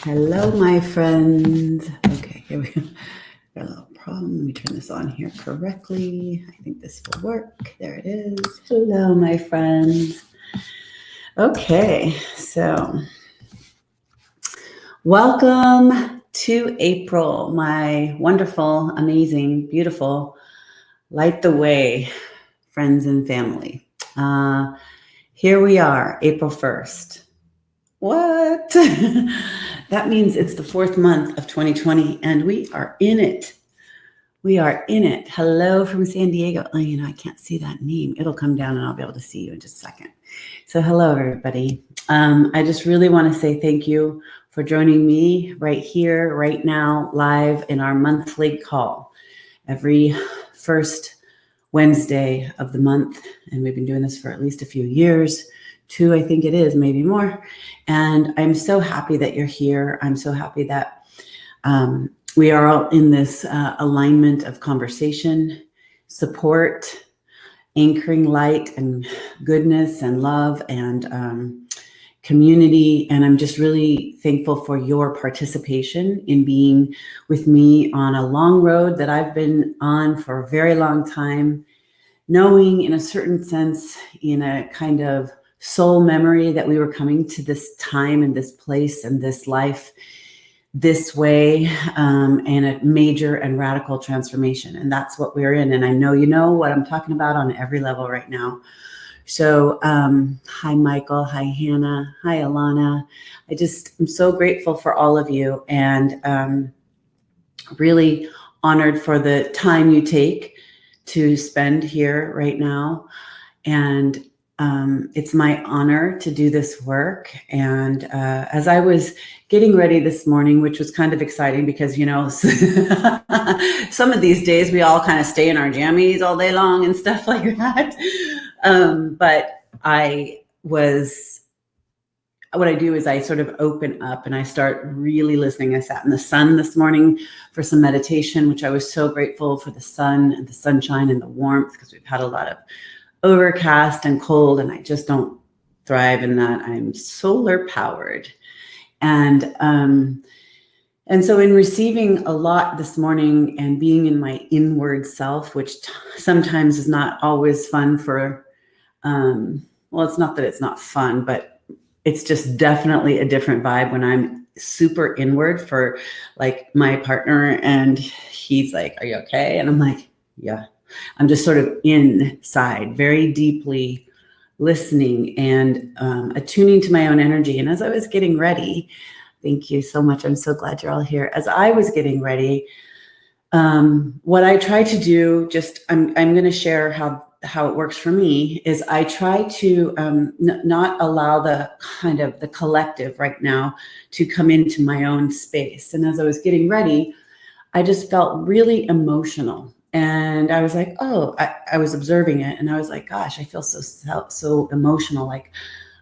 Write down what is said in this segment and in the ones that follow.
Hello, my friends. Okay, here we go. Got a little problem. Let me turn this on here correctly. I think this will work. There it is. Hello, my friends. Okay, so welcome to April, my wonderful, amazing, beautiful, light the way, friends and family. Here we are, April 1st. What? That means it's the 4th month of 2020 and we are in it. We are in it. Hello from San Diego. Oh, I can't see that name. It'll come down and I'll be able to see you in just a second. So hello, everybody. I just really want to say thank you for joining me right here, right now, live in our monthly call every first Wednesday of the month. And we've been doing this for at least a few years. 2, I think it is, maybe more. And I'm so happy that you're here. I'm so happy that we are all in this alignment of conversation, support, anchoring light and goodness and love and community. And I'm just really thankful for your participation in being with me on a long road that I've been on for a very long time, knowing in a certain sense, in a kind of soul memory that we were coming to this time and this place and this life this way, and a major and radical transformation. And that's what we're in. And I know you know what I'm talking about on every level right now. So hi, Michael. Hi, Hannah. Hi, Alana. I'm so grateful for all of you and really honored for the time you take to spend here right now. And it's my honor to do this work. And as I was getting ready this morning, which was kind of exciting because, some of these days we all kind of stay in our jammies all day long and stuff like that. But what I do is I sort of open up and I start really listening. I sat in the sun this morning for some meditation, which I was so grateful for the sun and the sunshine and the warmth because we've had a lot of overcast and cold, and I just don't thrive in that. I'm solar powered. And so in receiving a lot this morning and being in my inward self, which sometimes is not always fun for, it's not that it's not fun, but it's just definitely a different vibe when I'm super inward for like my partner and he's like, "Are you okay?" And I'm like, "Yeah." I'm just sort of inside, very deeply listening and attuning to my own energy. And as I was getting ready, thank you so much. I'm so glad you're all here. As I was getting ready, what I try to do, I'm going to share how it works for me, is I try to not allow the kind of the collective right now to come into my own space. And as I was getting ready, I just felt really emotional. And I was like, I was observing it and I was like, gosh, I feel so emotional. Like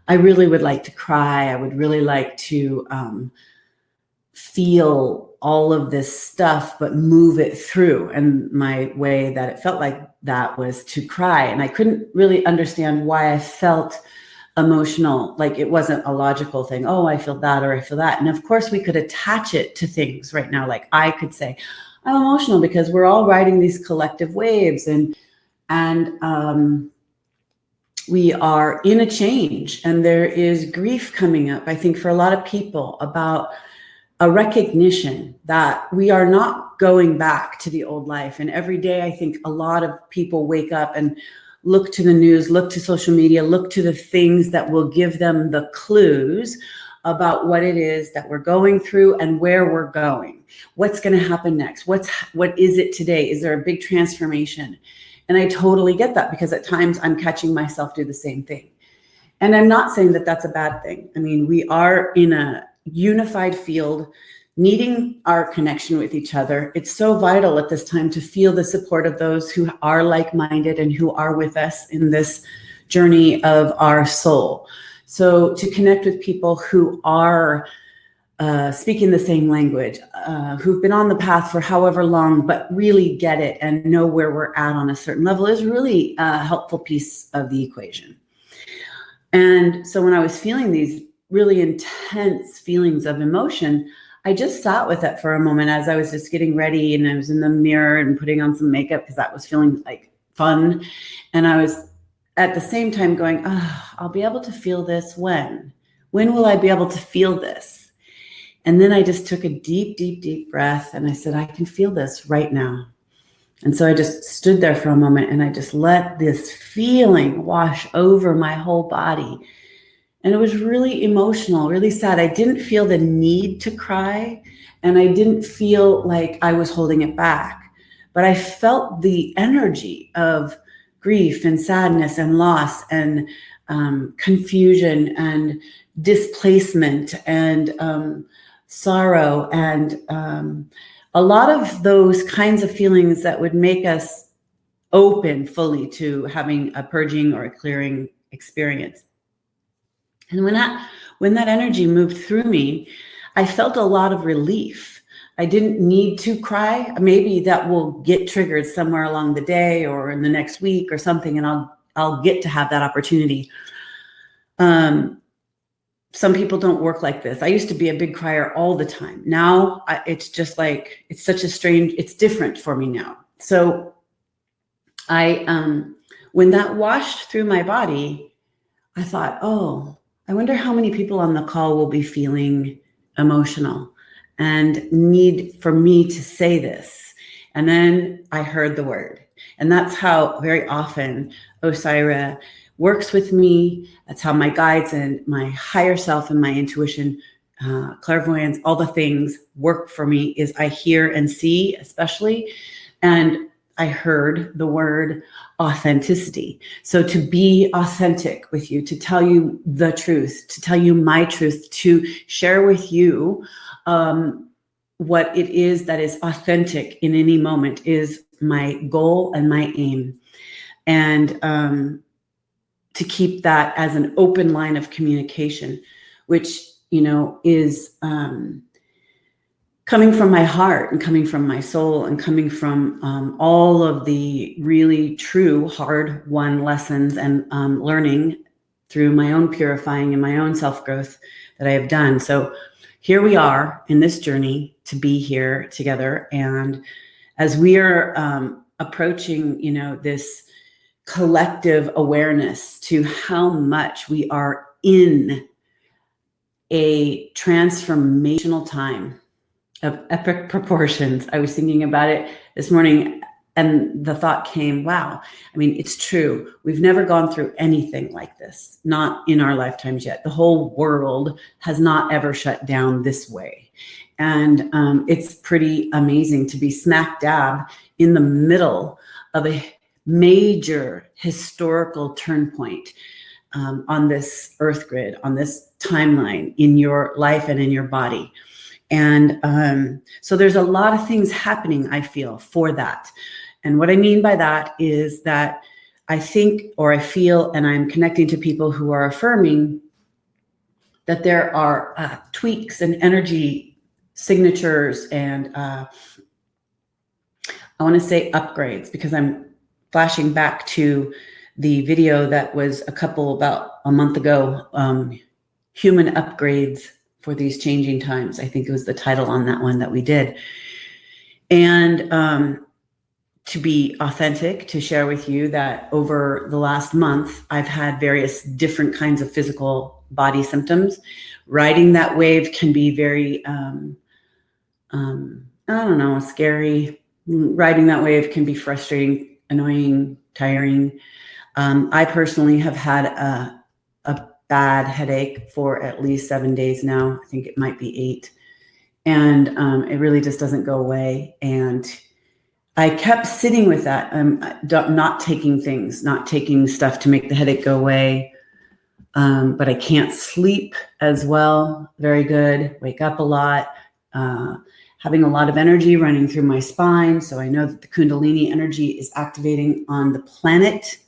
I really would like to cry. I would really like to feel all of this stuff, but move it through. And my way that it felt like that was to cry. And I couldn't really understand why I felt emotional. Like it wasn't a logical thing. Oh, I feel that or I feel that. And of course we could attach it to things right now. Like I could say, I'm emotional because we're all riding these collective waves and we are in a change and there is grief coming up, I think, for a lot of people about a recognition that we are not going back to the old life. And every day, I think a lot of people wake up and look to the news, look to social media, look to the things that will give them the clues about what it is that we're going through and where we're going. What's going to happen next? What is it today? Is there a big transformation? And I totally get that because at times I'm catching myself do the same thing. And I'm not saying that that's a bad thing. I mean, we are in a unified field, needing our connection with each other. It's so vital at this time to feel the support of those who are like-minded and who are with us in this journey of our soul. So to connect with people who are speaking the same language, who've been on the path for however long, but really get it and know where we're at on a certain level is really a helpful piece of the equation. And so when I was feeling these really intense feelings of emotion, I just sat with it for a moment as I was just getting ready, and I was in the mirror and putting on some makeup because that was feeling like fun. And I was at the same time going, I'll be able to feel this when? When will I be able to feel this? And then I just took a deep, deep, deep breath, and I said, I can feel this right now. And so I just stood there for a moment, and I just let this feeling wash over my whole body. And it was really emotional, really sad. I didn't feel the need to cry, and I didn't feel like I was holding it back, but I felt the energy of grief and sadness and loss and confusion and displacement and sorrow and a lot of those kinds of feelings that would make us open fully to having a purging or a clearing experience. And when that energy moved through me, I felt a lot of relief. I didn't need to cry. Maybe that will get triggered somewhere along the day or in the next week or something, and I'll get to have that opportunity. Some people don't work like this. I used to be a big crier all the time. Now it's just like, it's such a strange, it's different for me now. So when that washed through my body, I thought, I wonder how many people on the call will be feeling emotional and need for me to say this. And then I heard the word. And that's how very often Osairah works with me. That's how my guides and my higher self and my intuition, clairvoyance, all the things work for me, is I hear and see, especially. And I heard the word authenticity. So to be authentic with you, to tell you the truth, to tell you my truth, to share with you what it is that is authentic in any moment is my goal and my aim. And to keep that as an open line of communication, which, is coming from my heart and coming from my soul and coming from all of the really true hard-won lessons and learning through my own purifying and my own self-growth that I have done. So here we are in this journey to be here together. And as we are approaching, this collective awareness to how much we are in a transformational time of epic proportions. I was thinking about it this morning, and the thought came, wow, it's true. We've never gone through anything like this, not in our lifetimes yet. The whole world has not ever shut down this way. And it's pretty amazing to be smack dab in the middle of a major historical turn point on this earth grid, on this timeline in your life and in your body. And so there's a lot of things happening, I feel, for that. And what I mean by that is that I think, or I feel, and I'm connecting to people who are affirming that there are tweaks and energy signatures and I want to say upgrades, because I'm flashing back to the video that was about a month ago, human upgrades for these changing times. I think it was the title on that one that we did. And to be authentic, to share with you that over the last month, I've had various different kinds of physical body symptoms. Riding that wave can be very, scary. Riding that wave can be frustrating, annoying, tiring. I personally have had a bad headache for at least 7 days now. I think it might be 8. And it really just doesn't go away. And I kept sitting with that, not taking stuff to make the headache go away. But I can't sleep as well. Very good. Wake up a lot. Having a lot of energy running through my spine. So I know that the Kundalini energy is activating on the planet.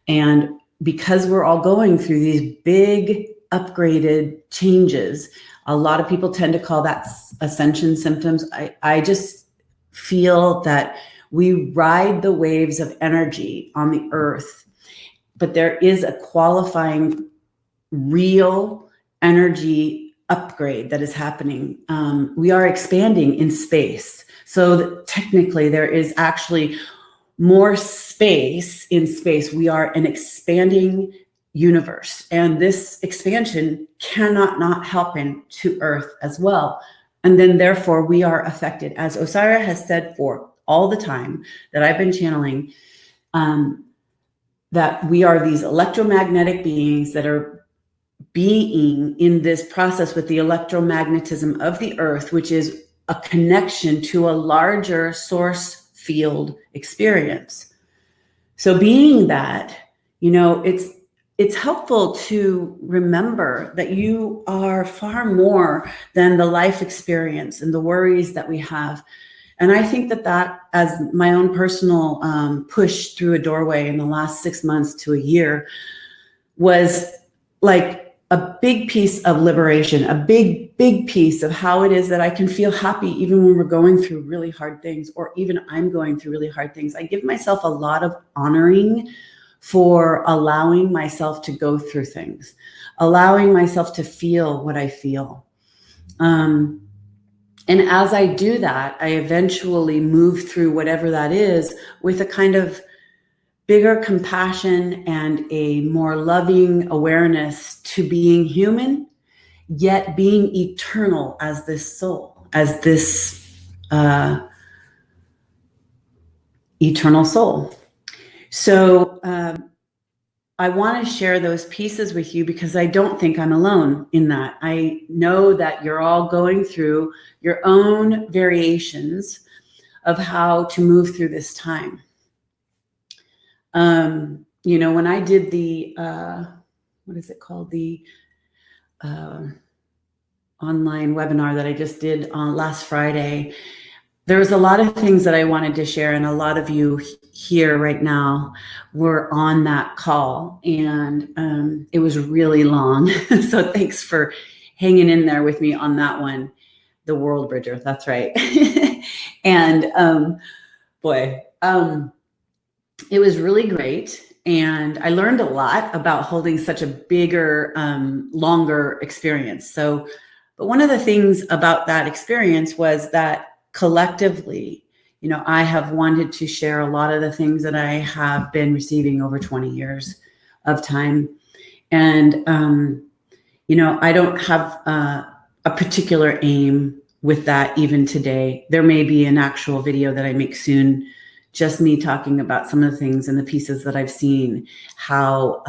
And because we're all going through these big upgraded changes, a lot of people tend to call that ascension symptoms. I just feel that we ride the waves of energy on the earth, but there is a qualifying real energy upgrade that is happening. We are expanding in space. So technically there is actually more space in space. We are an expanding universe, and this expansion cannot not happen to Earth as well. And then therefore we are affected, as Osairah has said for all the time that I've been channeling, that we are these electromagnetic beings that are being in this process with the electromagnetism of the Earth, which is a connection to a larger source field experience. So being that, it's helpful to remember that you are far more than the life experience and the worries that we have. And I think that as my own personal push through a doorway in the last 6 months to a year was like a big piece of liberation, a big piece of how it is that I can feel happy even when we're going through really hard things, or even I'm going through really hard things. I give myself a lot of honoring for allowing myself to go through things, allowing myself to feel what I feel. And as I do that, I eventually move through whatever that is with a kind of bigger compassion and a more loving awareness to being human, yet being eternal as this soul, as this eternal soul. So I want to share those pieces with you because I don't think I'm alone in that. I know that you're all going through your own variations of how to move through this time. When I did the, what is it called? The online webinar that I just did on last Friday, there was a lot of things that I wanted to share, and a lot of you here right now were on that call, and it was really long. So thanks for hanging in there with me on that one. The World Bridger, that's right. And it was really great. And I learned a lot about holding such a bigger, longer experience. But one of the things about that experience was that collectively, I have wanted to share a lot of the things that I have been receiving over 20 years of time. And, I don't have a particular aim with that even today. There may be an actual video that I make soon, just me talking about some of the things and the pieces that I've seen, how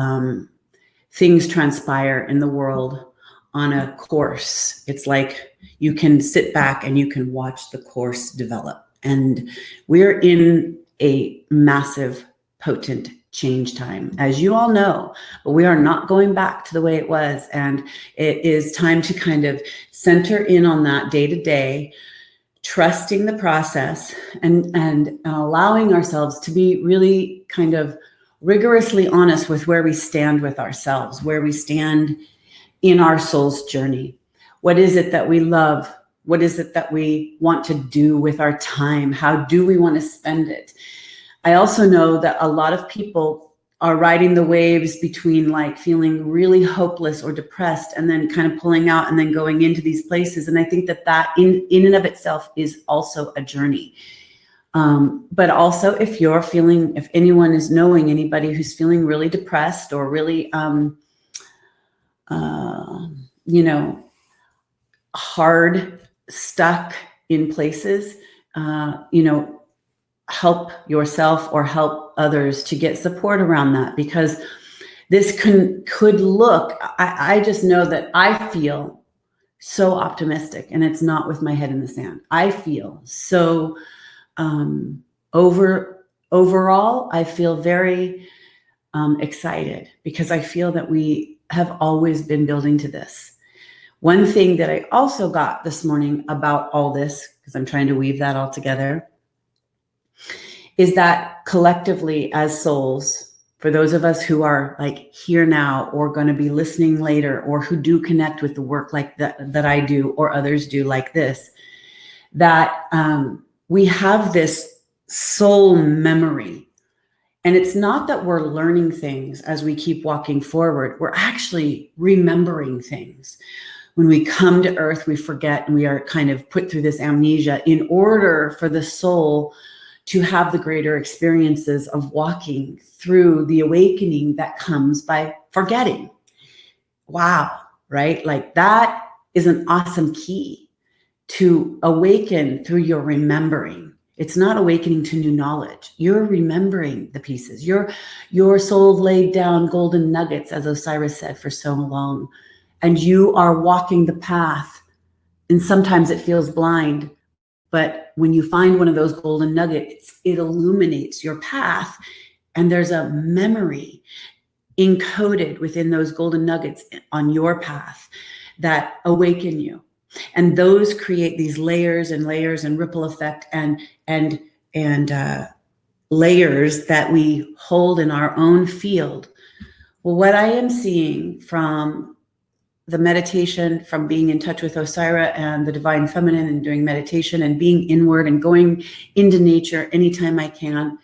things transpire in the world on a course. It's like you can sit back and you can watch the course develop. And we're in a massive, potent change time, as you all know, but we are not going back to the way it was. And it is time to kind of center in on that day to day, trusting the process and allowing ourselves to be really kind of rigorously honest with where we stand with ourselves, where we stand in our soul's journey. What is it that we love? What is it that we want to do with our time? How do we want to spend it? I also know that a lot of people are riding the waves between like feeling really hopeless or depressed and then kind of pulling out and then going into these places. And I think that in and of itself is also a journey. But also if anyone is knowing anybody who's feeling really depressed or really, hard, stuck in places, help yourself or help others to get support around that, because this could look, I just know that I feel so optimistic, and it's not with my head in the sand. I feel so overall, I feel very excited because I feel that we have always been building to this. One thing that I also got this morning about all this, because I'm trying to weave that all together, is that collectively as souls, for those of us who are like here now or going to be listening later, or who do connect with the work like that I do or others do like this, that we have this soul memory. And it's not that we're learning things as we keep walking forward. We're actually remembering things. When we come to earth, we forget, and we are kind of put through this amnesia in order for the soul to have the greater experiences of walking through the awakening that comes by forgetting. Wow, right? Like that is an awesome key to awaken through your remembering. It's not awakening to new knowledge. You're remembering the pieces. Your soul laid down golden nuggets, as Osairah said, for so long. And you are walking the path. And sometimes it feels blind. But when you find one of those golden nuggets, it illuminates your path. And there's a memory encoded within those golden nuggets on your path that awaken you. And those create these layers and layers and ripple effect and layers that we hold in our own field. Well, what I am seeing from the meditation, from being in touch with Osairah and the divine feminine and doing meditation and being inward and going into nature anytime I can,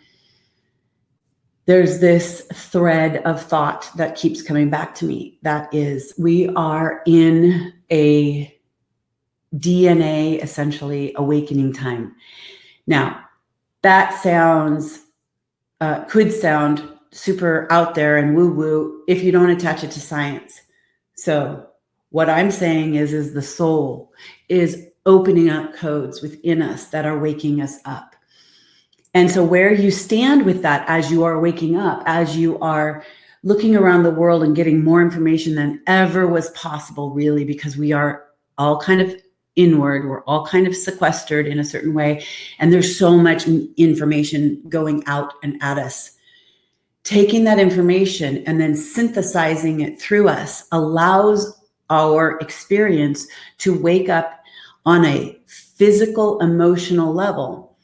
there's this thread of thought that keeps coming back to me. That is, we are in a DNA, essentially, awakening time. Now, that could sound super out there and woo-woo if you don't attach it to science. So what I'm saying is the soul is opening up codes within us that are waking us up. And so where you stand with that as you are waking up, as you are looking around the world and getting more information than ever was possible, really, because we are all kind of inward, we're all kind of sequestered in a certain way, and there's so much information going out and at us. Taking that information and then synthesizing it through us allows our experience to wake up on a physical, emotional level.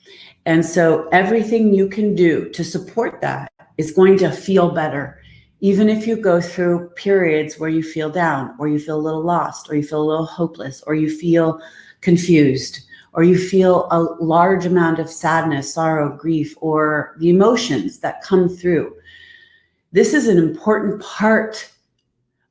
And so everything you can do to support that is going to feel better. Even if you go through periods where you feel down, or you feel a little lost, or you feel a little hopeless, or you feel confused, or you feel a large amount of sadness, sorrow, grief, or the emotions that come through. This is an important part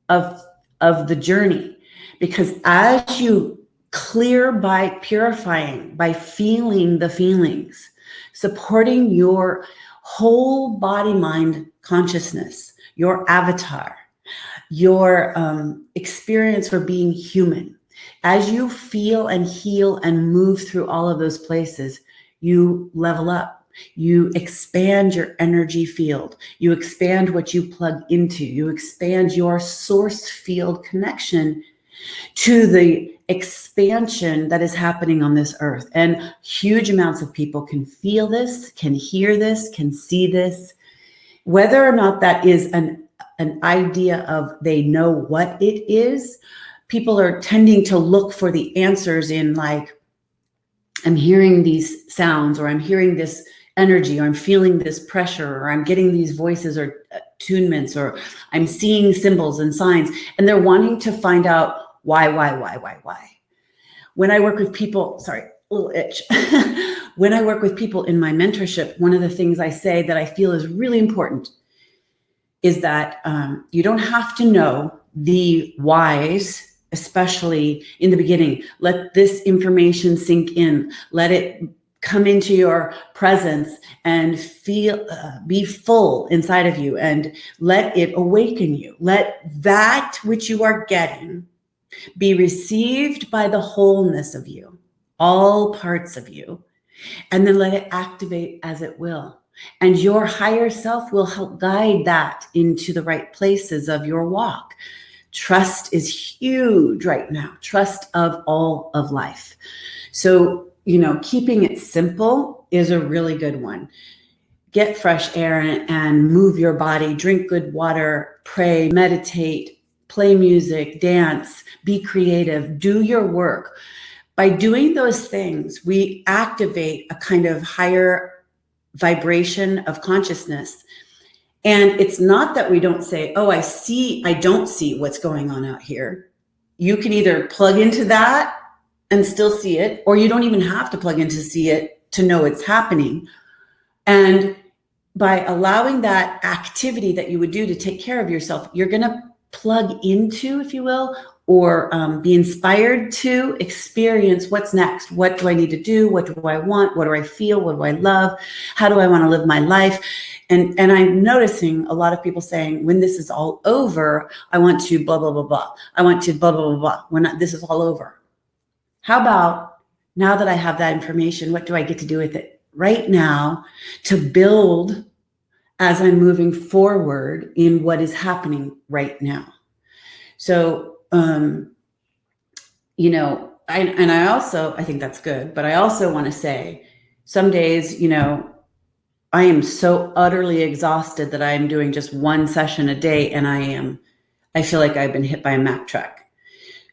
of the journey, because as you clear by purifying, by feeling the feelings, supporting your whole body, mind, consciousness, your avatar, your experience for being human. As you feel and heal and move through all of those places, you level up. You expand your energy field. You expand what you plug into. You expand your source field connection to the expansion that is happening on this earth. And huge amounts of people can feel this, can hear this, can see this. Whether or not that is an idea of they know what it is, people are tending to look for the answers in, like, I'm hearing these sounds, or I'm hearing this energy, or I'm feeling this pressure, or I'm getting these voices or attunements, or I'm seeing symbols and signs, and they're wanting to find out why. When I work with people, sorry, a little itch. When I work with people in my mentorship, one of the things I say that I feel is really important is that you don't have to know the whys, especially in the beginning. Let this information sink in. Let it come into your presence and feel, be full inside of you, and let it awaken you. Let that which you are getting be received by the wholeness of you, all parts of you, and then let it activate as it will. And your higher self will help guide that into the right places of your walk. Trust is huge right now. Trust of all of life. So, keeping it simple is a really good one. Get fresh air and move your body, drink good water, pray, meditate, play music, dance, be creative, do your work. By doing those things, we activate a kind of higher vibration of consciousness. And it's not that we don't say, oh, I don't see what's going on out here. You can either plug into that and still see it, or you don't even have to plug in to see it to know it's happening. And by allowing that activity that you would do to take care of yourself, you're going to plug into, if you will, or be inspired to experience what's next. What do I need to do? What do I want? What do I feel? What do I love? How do I want to live my life? And I'm noticing a lot of people saying, when this is all over, I want to blah, blah, blah, blah. I want to blah, blah, blah, blah. When this is all over. How about now that I have that information, what do I get to do with it right now to build as I'm moving forward in what is happening right now? So, I think that's good, but I also want to say some days, I am so utterly exhausted that I am doing just one session a day, and I feel like I've been hit by a Mack truck.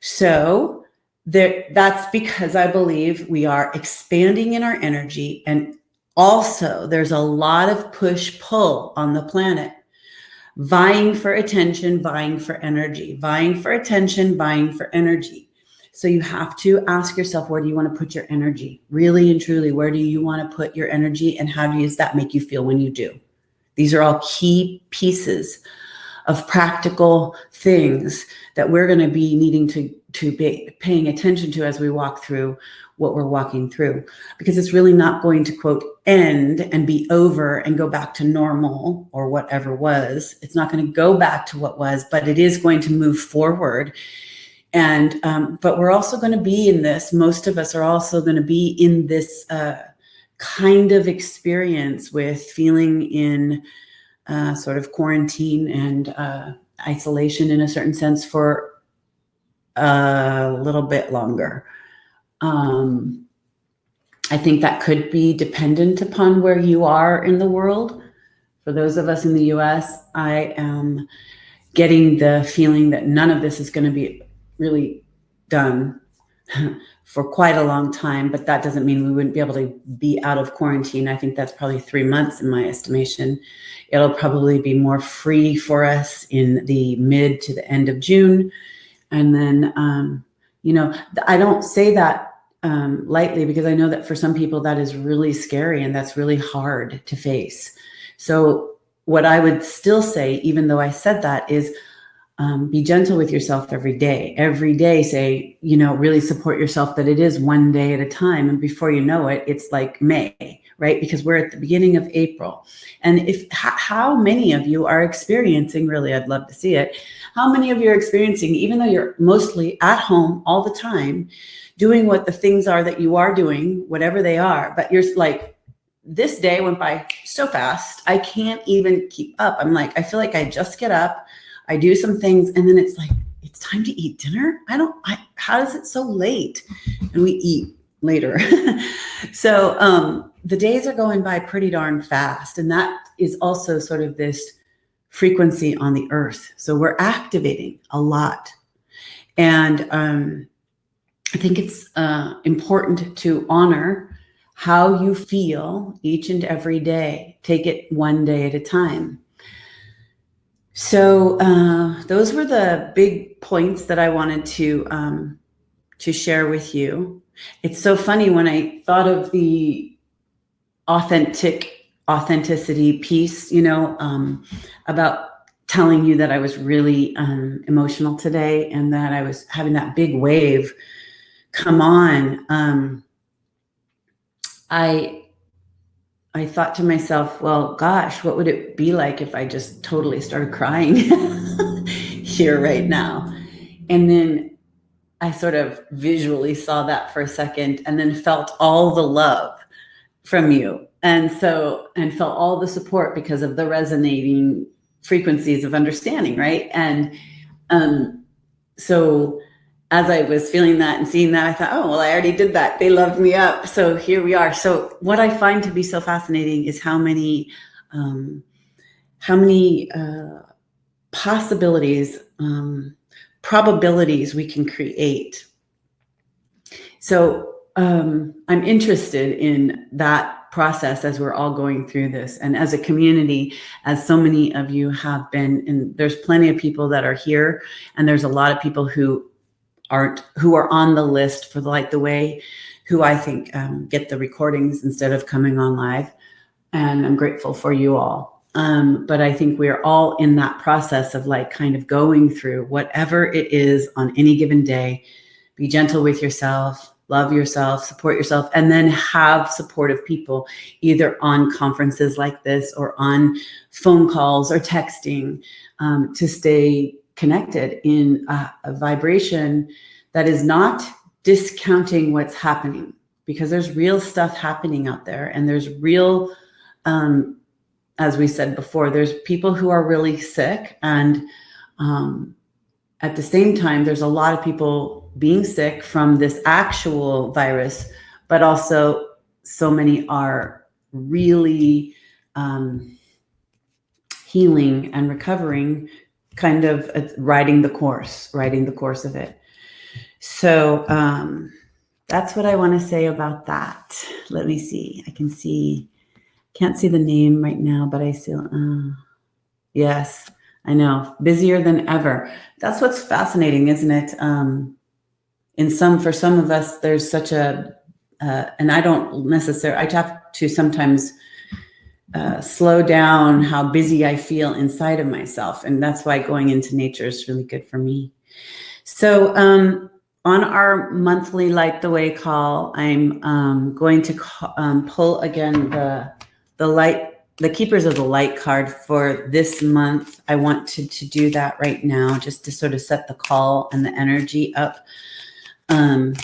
So that's because I believe we are expanding in our energy, and also there's a lot of push-pull on the planet, vying for attention, vying for energy, vying for attention, vying for energy. So you have to ask yourself, where do you want to put your energy? Really and truly, where do you want to put your energy, and how does that make you feel when you do? These are all key pieces of practical things that we're going to be needing to be paying attention to as we walk through what we're walking through, because it's really not going to, quote, end and be over and go back to normal or whatever was. It's not going to go back to what was, but it is going to move forward. And but we're also going to be in this, most of us are also going to be in this kind of experience with feeling in sort of quarantine and isolation in a certain sense for a little bit longer. I think that could be dependent upon where you are in the world. For those of us in the US, I am getting the feeling that none of this is going to be really done for quite a long time, but that doesn't mean we wouldn't be able to be out of quarantine. I think that's probably 3 months in my estimation. It'll probably be more free for us in the mid to the end of June. And then, I don't say that lightly, because I know that for some people that is really scary and that's really hard to face. So what I would still say, even though I said that, is be gentle with yourself every day. Every day, say, really support yourself that it is one day at a time. And before you know it, it's like May, right? Because we're at the beginning of April. And how many of you are experiencing, really, I'd love to see it, how many of you are experiencing, even though you're mostly at home all the time, doing what the things are that you are doing, whatever they are, but you're like, this day went by so fast, I can't even keep up. I'm like, I feel like I just get up, I do some things, and then it's like, it's time to eat dinner. How is it so late? And we eat later. So the days are going by pretty darn fast. And that is also sort of this frequency on the earth. So we're activating a lot. And I think it's important to honor how you feel each and every day. Take it one day at a time. So those were the big points that I wanted to share with you. It's so funny when I thought of the authenticity piece, about telling you that I was really emotional today and that I was having that big wave come on. I thought to myself, well, gosh, what would it be like if I just totally started crying here right now? And then I sort of visually saw that for a second, and then felt all the love from you. And felt all the support because of the resonating frequencies of understanding, right? And so as I was feeling that and seeing that, I thought, oh, well, I already did that. They loved me up. So here we are. So what I find to be so fascinating is how many possibilities, probabilities we can create. So I'm interested in that process as we're all going through this. And as a community, as so many of you have been, and there's plenty of people that are here, and there's a lot of people who are on the list for Light the Way, who I think get the recordings instead of coming on live. And I'm grateful for you all. But I think we're all in that process of like kind of going through whatever it is on any given day. Be gentle with yourself, love yourself, support yourself, and then have supportive people either on conferences like this or on phone calls or texting to stay connected in a vibration that is not discounting what's happening, because there's real stuff happening out there, and there's real, as we said before, there's people who are really sick, and at the same time, there's a lot of people being sick from this actual virus, but also so many are really healing and recovering, kind of riding the course of it. So that's what I want to say about that. Let me see. Can't see the name right now, but I still, yes, I know. Busier than ever. That's what's fascinating, isn't it? For some of us, there's such a, and I don't necessarily, I have to sometimes slow down how busy I feel inside of myself. And that's why going into nature is really good for me. So on our monthly Light the Way call, I'm going to pull again the Keepers of the Light card for this month. I want to do that right now, just to sort of set the call and the energy up. I'm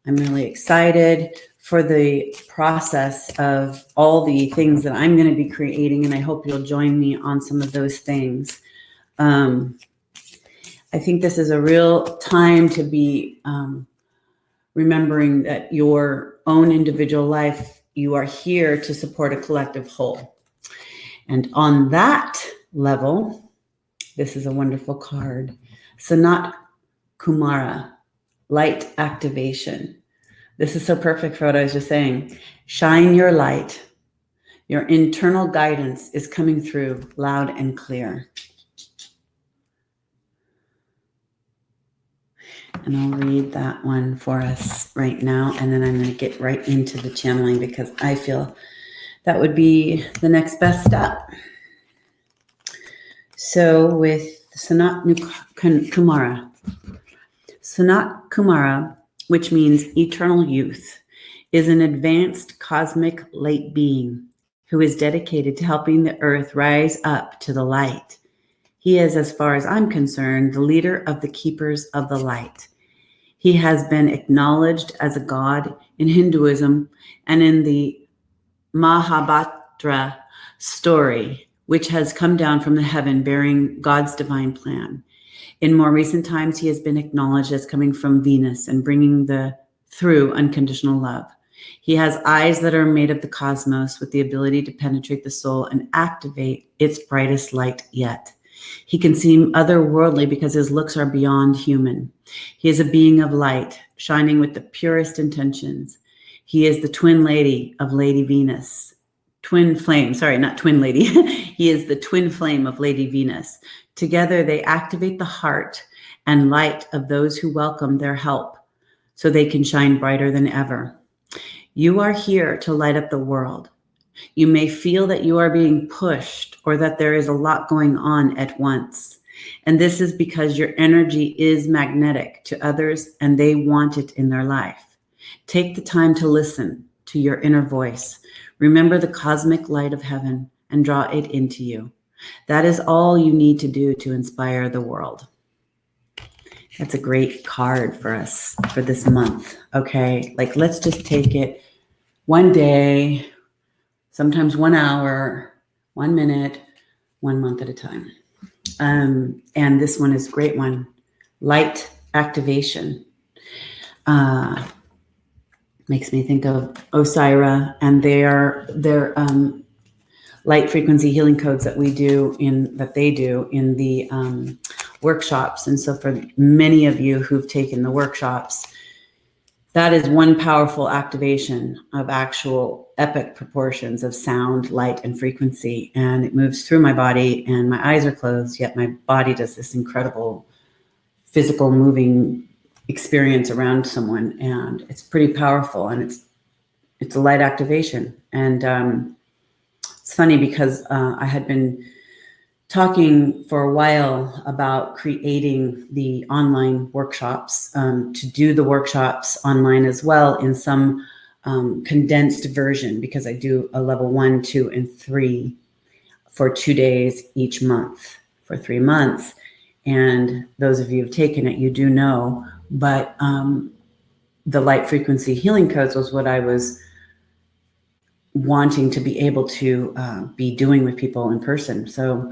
really excited for the process of all the things that I'm going to be creating, and I hope you'll join me on some of those things. I think this is a real time to be remembering that your own individual life, you are here to support a collective whole. And on that level, this is a wonderful card. Sanat Kumara, light activation. This is so perfect for what I was just saying. Shine your light. Your internal guidance is coming through loud and clear. And I'll read that one for us right now, and then I'm going to get right into the channeling, because I feel that would be the next best step. So with Sanat Kumara. Sanat Kumara, which means eternal youth, is an advanced cosmic light being who is dedicated to helping the earth rise up to the light. He is, as far as I'm concerned, the leader of the Keepers of the Light. He has been acknowledged as a god in Hinduism and in the Mahabharata story, which has come down from the heaven bearing God's divine plan. In more recent times, he has been acknowledged as coming from Venus and bringing through unconditional love. He has eyes that are made of the cosmos with the ability to penetrate the soul and activate its brightest light yet. He can seem otherworldly because his looks are beyond human. He is a being of light, shining with the purest intentions. He is the twin lady of Lady Venus. Twin flame, sorry, not twin lady. He is the twin flame of Lady Venus. Together, they activate the heart and light of those who welcome their help so they can shine brighter than ever. You are here to light up the world. You may feel that you are being pushed or that there is a lot going on at once. And this is because your energy is magnetic to others and they want it in their life. Take the time to listen to your inner voice. Remember the cosmic light of heaven and draw it into you. That is all you need to do to inspire the world. That's a great card for us for this month. Okay, like let's just take it one day, sometimes 1 hour, 1 minute, 1 month at a time. And this one is a great one. Light activation. Makes me think of Osairah and their light frequency healing codes that they do in the workshops. And so for many of you who've taken the workshops, that is one powerful activation of actual epic proportions of sound, light, and frequency. And it moves through my body and my eyes are closed, yet my body does this incredible physical moving experience around someone. And it's pretty powerful, and it's a light activation. And It's funny because I had been talking for a while about creating the online workshops, to do the workshops online as well in some condensed version, because I do a level 1, 2, and 3 for 2 days each month for 3 months. And those of you who've taken it, you do know, but the light frequency healing codes was what I was wanting to be able to be doing with people in person. So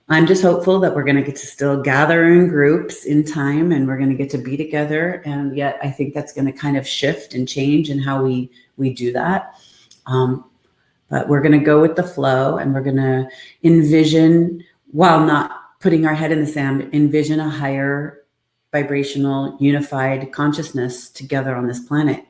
I'm just hopeful that we're going to get to still gather in groups in time, and we're going to get to be together. And yet I think that's going to kind of shift and change in how we do that. But we're going to go with the flow, and we're going to envision, while not putting our head in the sand, envision a higher vibrational, unified consciousness together on this planet.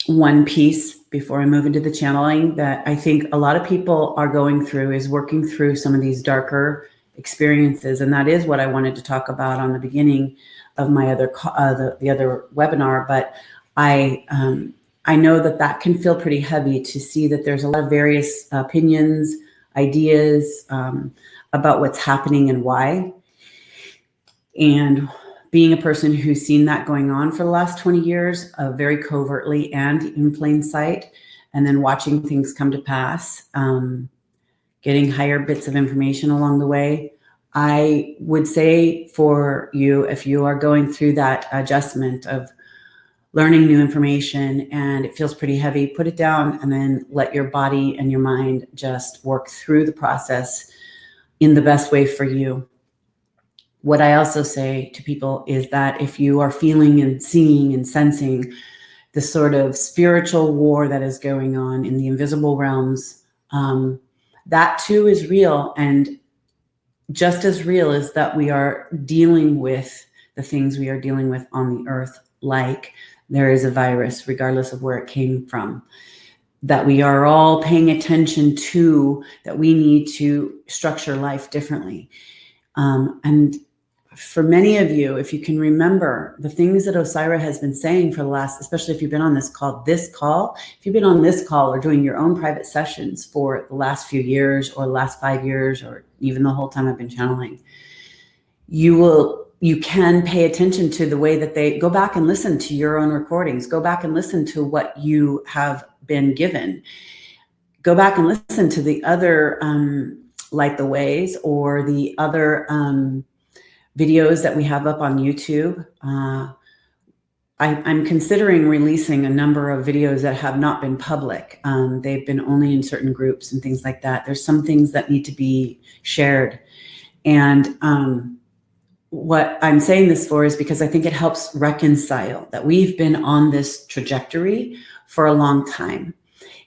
One piece before I move into the channeling that I think a lot of people are going through is working through some of these darker experiences. And that is what I wanted to talk about on the beginning of my other the other webinar. But I know that can feel pretty heavy to see that there's a lot of various opinions, ideas about what's happening and why. And being a person who's seen that going on for the last 20 years, very covertly and in plain sight, and then watching things come to pass, getting higher bits of information along the way, I would say for you, if you are going through that adjustment of learning new information and it feels pretty heavy, put it down and then let your body and your mind just work through the process in the best way for you. What I also say to people is that if you are feeling and seeing and sensing the sort of spiritual war that is going on in the invisible realms, that too is real. And just as real is that we are dealing with the things we are dealing with on the earth, like there is a virus, regardless of where it came from, that we are all paying attention to, that we need to structure life differently. And for many of you, if you can remember the things that Osairah has been saying for the last, especially if you've been on this call, if you've been on this call or doing your own private sessions for the last few years or the last 5 years, or even the whole time I've been channeling, you can pay attention to the way that they go back and listen to your own recordings, go back and listen to what you have been given, go back and listen to the other Light the Ways or the other videos that we have up on YouTube. I'm considering releasing a number of videos that have not been public. They've been only in certain groups and things like that. There's some things that need to be shared. And what I'm saying this for is because I think it helps reconcile that we've been on this trajectory for a long time,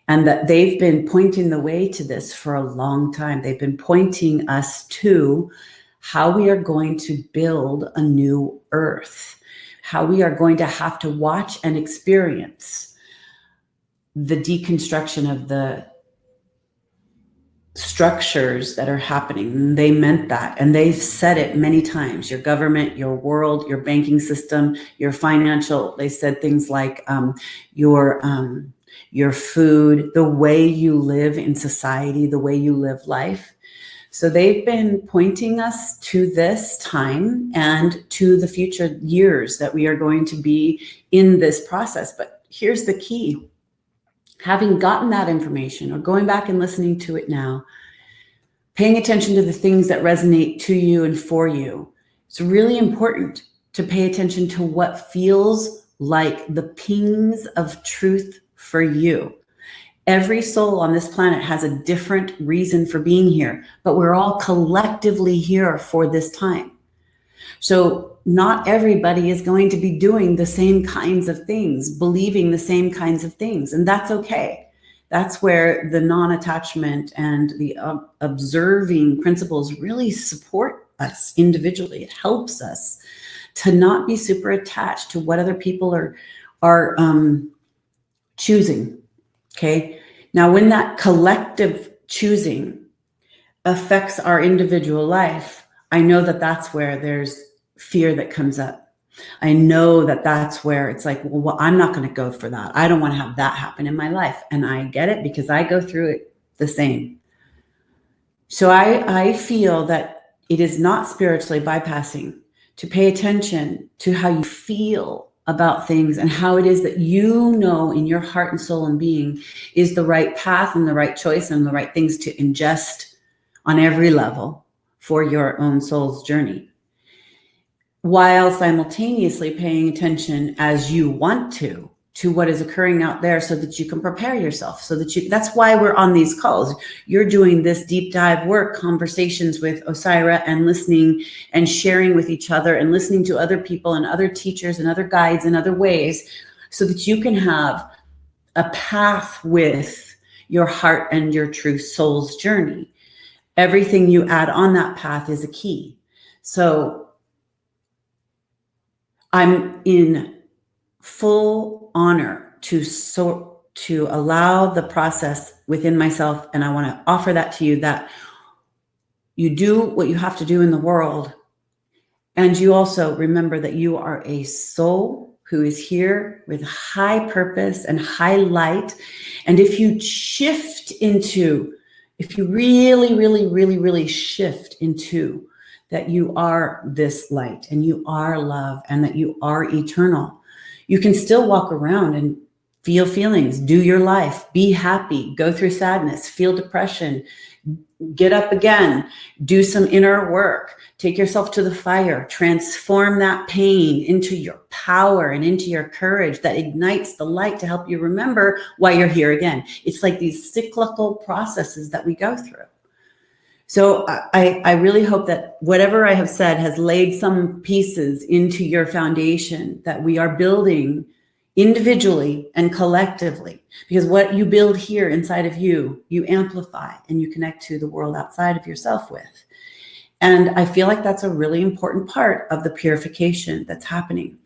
and that they've been pointing the way to this for a long time. They've been pointing us to how we are going to build a new earth, how we are going to have to watch and experience the deconstruction of the structures that are happening. They meant that, and they've said it many times. Your government, your world, your banking system, your financial, they said things like your food, the way you live in society, the way you live life. So they've been pointing us to this time and to the future years that we are going to be in this process. But here's the key. Having gotten that information or going back and listening to it now, paying attention to the things that resonate to you and for you, it's really important to pay attention to what feels like the pings of truth for you. Every soul on this planet has a different reason for being here, but we're all collectively here for this time. So not everybody is going to be doing the same kinds of things, believing the same kinds of things, and that's okay. That's where the non-attachment and the observing principles really support us individually. It helps us to not be super attached to what other people are choosing. Okay. Now, when that collective choosing affects our individual life, I know that that's where there's fear that comes up. I know that that's where it's like, well, I'm not going to go for that. I don't want to have that happen in my life. And I get it because I go through it the same. So I feel that it is not spiritually bypassing to pay attention to how you feel about things and how it is that you know in your heart and soul and being is the right path and the right choice and the right things to ingest on every level for your own soul's journey, while simultaneously paying attention as you want to what is occurring out there so that you can prepare yourself, so that that's why we're on these calls. You're doing this deep dive work, conversations with Osairah, and listening and sharing with each other and listening to other people and other teachers and other guides and other ways so that you can have a path with your heart and your true soul's journey. Everything you add on that path is a key. So I'm in full honor to allow the process within myself, and I want to offer that to you, that you do what you have to do in the world, and you also remember that you are a soul who is here with high purpose and high light. And if you really shift into that you are this light and you are love and that you are eternal, you can still walk around and feel feelings, do your life, be happy, go through sadness, feel depression, get up again, do some inner work, take yourself to the fire, transform that pain into your power and into your courage that ignites the light to help you remember why you're here again. It's like these cyclical processes that we go through. So I really hope that whatever I have said has laid some pieces into your foundation that we are building individually and collectively, because what you build here inside of you, you amplify and you connect to the world outside of yourself with. And I feel like that's a really important part of the purification that's happening.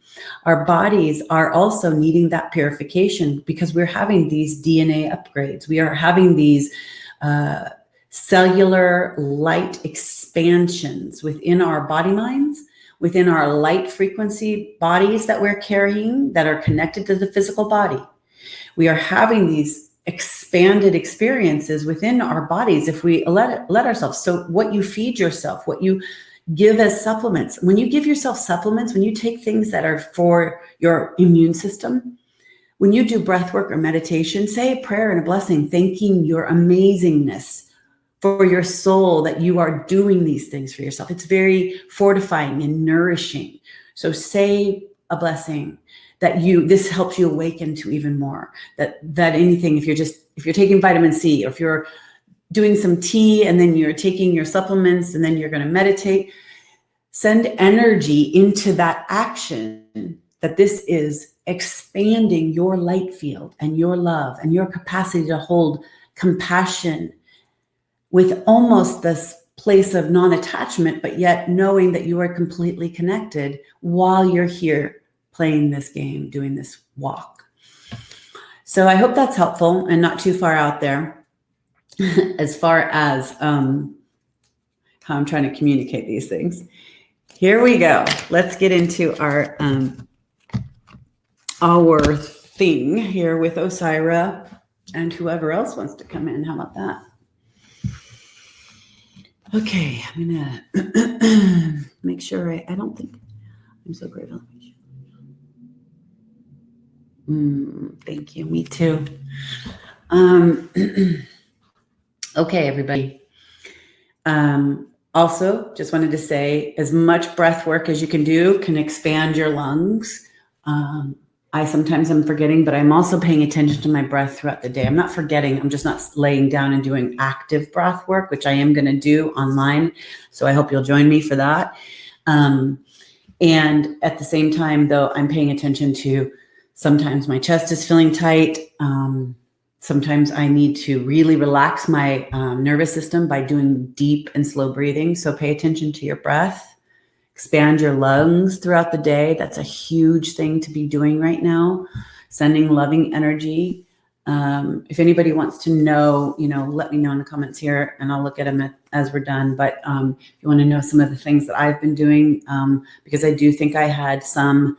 Our bodies are also needing that purification because we're having these DNA upgrades. We are having these cellular light expansions within our body minds, within our light frequency bodies that we're carrying that are connected to the physical body. We are having these expanded experiences within our bodies if we let ourselves. So what you feed yourself, what you give as supplements, when you give yourself supplements, when you take things that are for your immune system, when you do breath work or meditation, say a prayer and a blessing, thanking your amazingness for your soul that you are doing these things for yourself. It's very fortifying and nourishing. So say a blessing that this helps you awaken to even more. That anything, if you're taking vitamin C, or if you're doing some tea and then you're taking your supplements and then you're going to meditate, send energy into that action, that this is expanding your light field and your love and your capacity to hold compassion with almost this place of non-attachment, but yet knowing that you are completely connected while you're here playing this game, doing this walk. So I hope that's helpful and not too far out there as far as how I'm trying to communicate these things. Here we go. Let's get into our thing here with Osairah and whoever else wants to come in. How about that? Okay, I'm gonna make sure I don't think I'm so grateful. Thank you. Me too. Okay, everybody. Also, just wanted to say, as much breath work as you can do can expand your lungs. I sometimes am forgetting, but I'm also paying attention to my breath throughout the day. I'm not forgetting. I'm just not laying down and doing active breath work, which I am going to do online. So I hope you'll join me for that. And at the same time, though, I'm paying attention to sometimes my chest is feeling tight. Sometimes I need to really relax my nervous system by doing deep and slow breathing. So pay attention to your breath. Expand your lungs throughout the day. That's a huge thing to be doing right now. Sending loving energy If anybody wants to know, let me know in the comments here, and I'll look at them as we're done. But if you want to know some of the things that I've been doing, because I do think I had some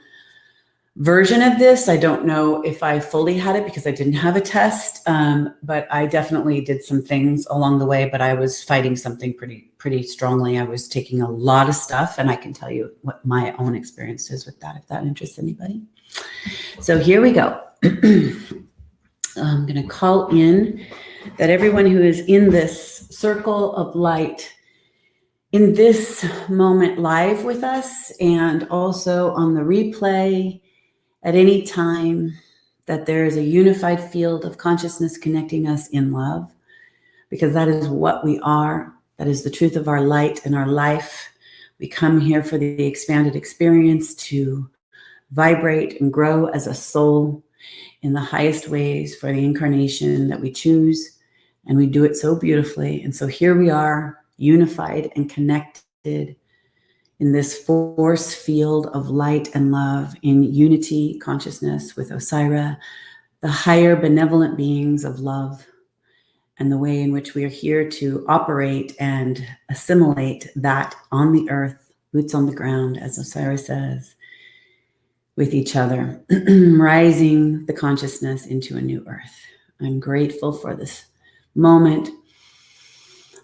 version of this. I don't know if I fully had it because I didn't have a test, but I definitely did some things along the way, but I was fighting something pretty strongly. I was taking a lot of stuff, and I can tell you what my own experience is with that, if that interests anybody. So here we go. I'm going to call in that everyone who is in this circle of light in this moment live with us, and also on the replay at any time, that there is a unified field of consciousness connecting us in love, because that is what we are. That is the truth of our light and our life. We come here for the expanded experience to vibrate and grow as a soul in the highest ways for the incarnation that we choose. And we do it so beautifully. And so here we are, unified and connected in this force field of light and love, in unity consciousness with Osairah, the higher benevolent beings of love, and the way in which we are here to operate and assimilate that on the earth, boots on the ground, as Osairah says, with each other, rising the consciousness into a new earth. I'm grateful for this moment.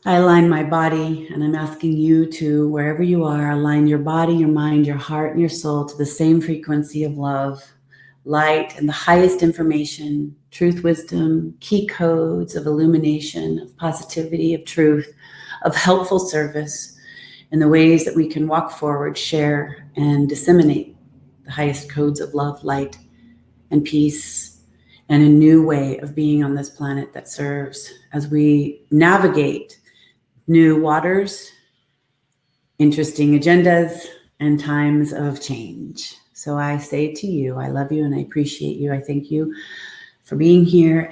I align my body, and I'm asking you to, wherever you are, align your body, your mind, your heart, and your soul to the same frequency of love, light, and the highest information, truth, wisdom, key codes of illumination, of positivity, of truth, of helpful service, in the ways that we can walk forward, share, and disseminate the highest codes of love, light, and peace, and a new way of being on this planet that serves as we navigate new waters, interesting agendas, and times of change. So I say to you, I love you and I appreciate you. I thank you for being here.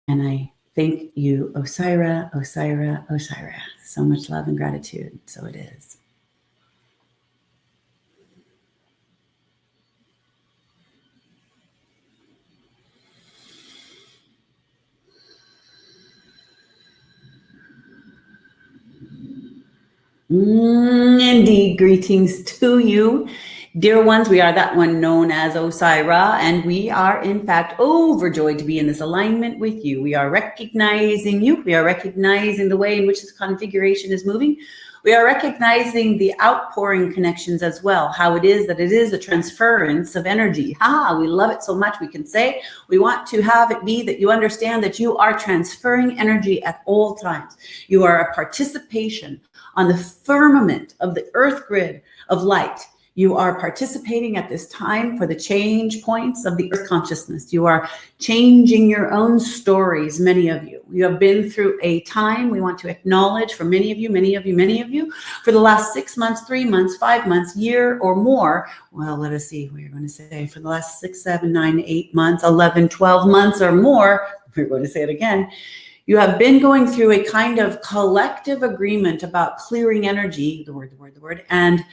And I thank you, Osairah, Osairah, Osairah. So much love and gratitude. So it is. Indeed, greetings to you, dear ones. We are that one known as Osairah, and we are in fact overjoyed to be in this alignment with you. We are recognizing you. We are recognizing the way in which this configuration is moving. We are recognizing the outpouring connections as well, how it is that it is a transference of energy. We love it so much. We can say we want to have it be that you understand that you are transferring energy at all times. You are a participation on the firmament of the earth grid of light. You are participating at this time for the change points of the earth consciousness. You are changing your own stories, many of you. You have been through a time we want to acknowledge for many of you, for the last 6 months, 3 months, 5 months, year or more. Well, let us see, we're going to say for the last 6, 7, 9, 8 months, 11, 12 months or more, we're going to say it again. You have been going through a kind of collective agreement about clearing energy, the word, and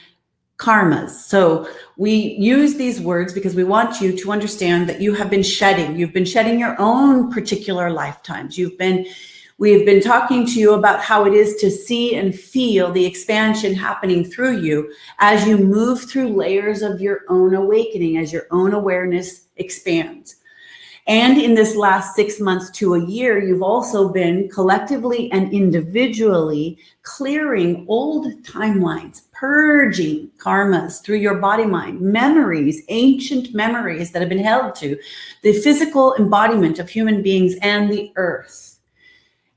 karmas. So we use these words because we want you to understand that you have been shedding. You've been shedding your own particular lifetimes. We have been talking to you about how it is to see and feel the expansion happening through you as you move through layers of your own awakening, as your own awareness expands. And in this last 6 months to a year, you've also been collectively and individually clearing old timelines, purging karmas through your body mind, memories, ancient memories that have been held to the physical embodiment of human beings and the earth.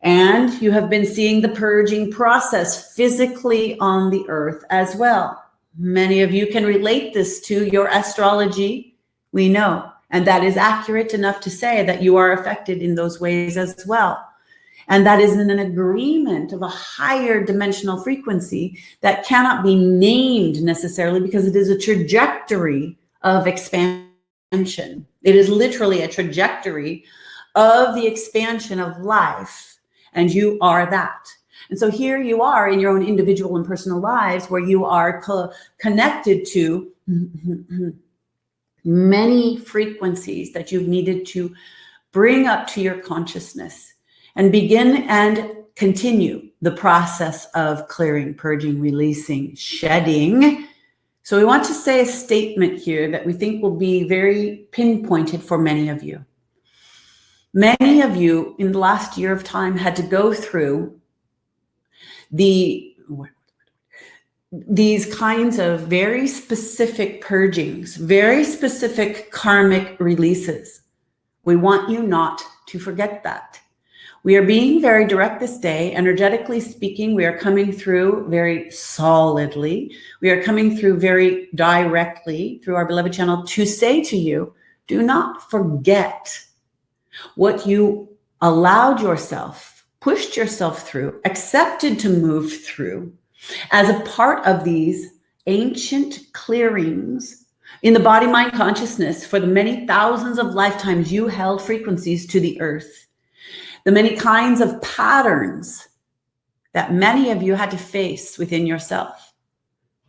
And you have been seeing the purging process physically on the earth as well. Many of you can relate this to your astrology, we know. And that is accurate enough to say that you are affected in those ways as well. And that is in an agreement of a higher dimensional frequency that cannot be named necessarily because it is a trajectory of expansion. It is literally a trajectory of the expansion of life. And you are that. And so here you are in your own individual and personal lives where you are connected to many frequencies that you've needed to bring up to your consciousness and begin and continue the process of clearing, purging, releasing, shedding. So we want to say a statement here that we think will be very pinpointed for many of you. Many of you in the last year of time had to go through these kinds of very specific purgings, very specific karmic releases. We want you not to forget that. We are being very direct this day. Energetically speaking, we are coming through very solidly. We are coming through very directly through our beloved channel to say to you, do not forget what you allowed yourself, pushed yourself through, accepted to move through as a part of these ancient clearings in the body, mind, consciousness for the many thousands of lifetimes you held frequencies to the earth. The many kinds of patterns that many of you had to face within yourself.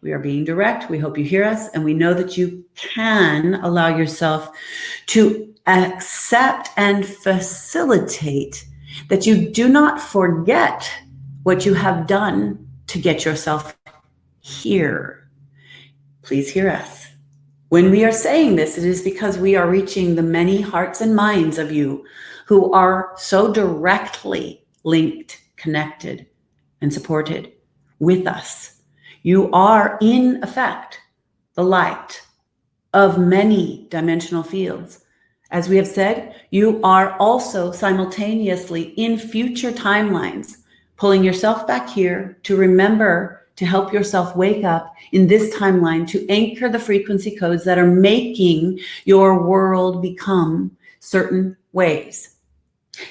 We are being direct. We hope you hear us, and we know that you can allow yourself to accept and facilitate that you do not forget what you have done to get yourself here. Please hear us. When we are saying this, it is because we are reaching the many hearts and minds of you who are so directly linked, connected, and supported with us. You are, in effect, the light of many dimensional fields. As we have said, you are also simultaneously in future timelines, pulling yourself back here to remember to help yourself wake up in this timeline, to anchor the frequency codes that are making your world become certain ways.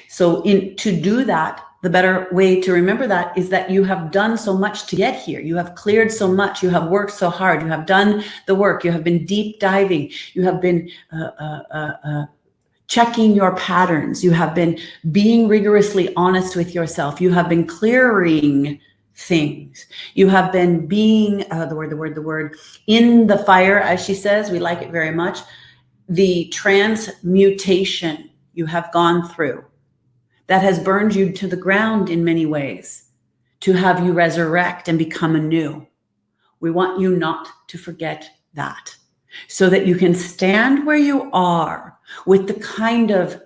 So to do that, the better way to remember that is that you have done so much to get here. You have cleared so much. You have worked so hard. You have done the work. You have been deep diving. You have been checking your patterns. You have been being rigorously honest with yourself. You have been clearing things. You have been being, the word, in the fire, as she says. We like it very much. The transmutation you have gone through that has burned you to the ground in many ways to have you resurrect and become anew. We want you not to forget that so that you can stand where you are with the kind of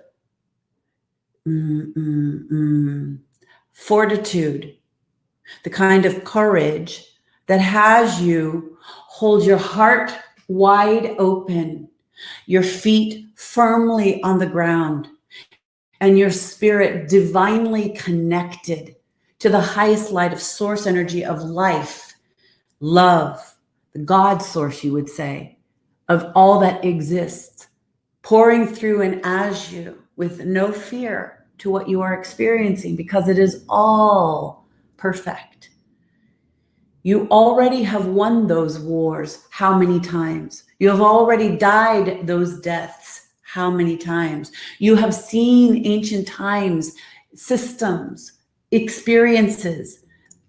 fortitude, the kind of courage that has you hold your heart wide open, your feet firmly on the ground, and your spirit divinely connected to the highest light of source energy of life, love, the God source, you would say, of all that exists, pouring through and as you with no fear to what you are experiencing, because it is all perfect. You already have won those wars how many times? You have already died those deaths how many times? You have seen ancient times, systems, experiences,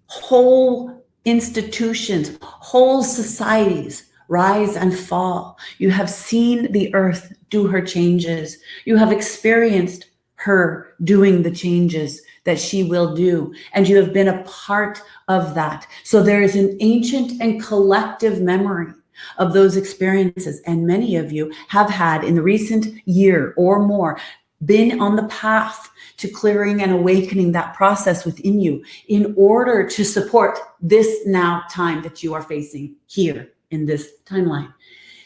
whole institutions, whole societies rise and fall. You have seen the earth do her changes. You have experienced her doing the changes that she will do, and you have been a part of that. So there is an ancient and collective memory of those experiences, and many of you have had in the recent year or more been on the path to clearing and awakening that process within you in order to support this now time that you are facing here in this timeline.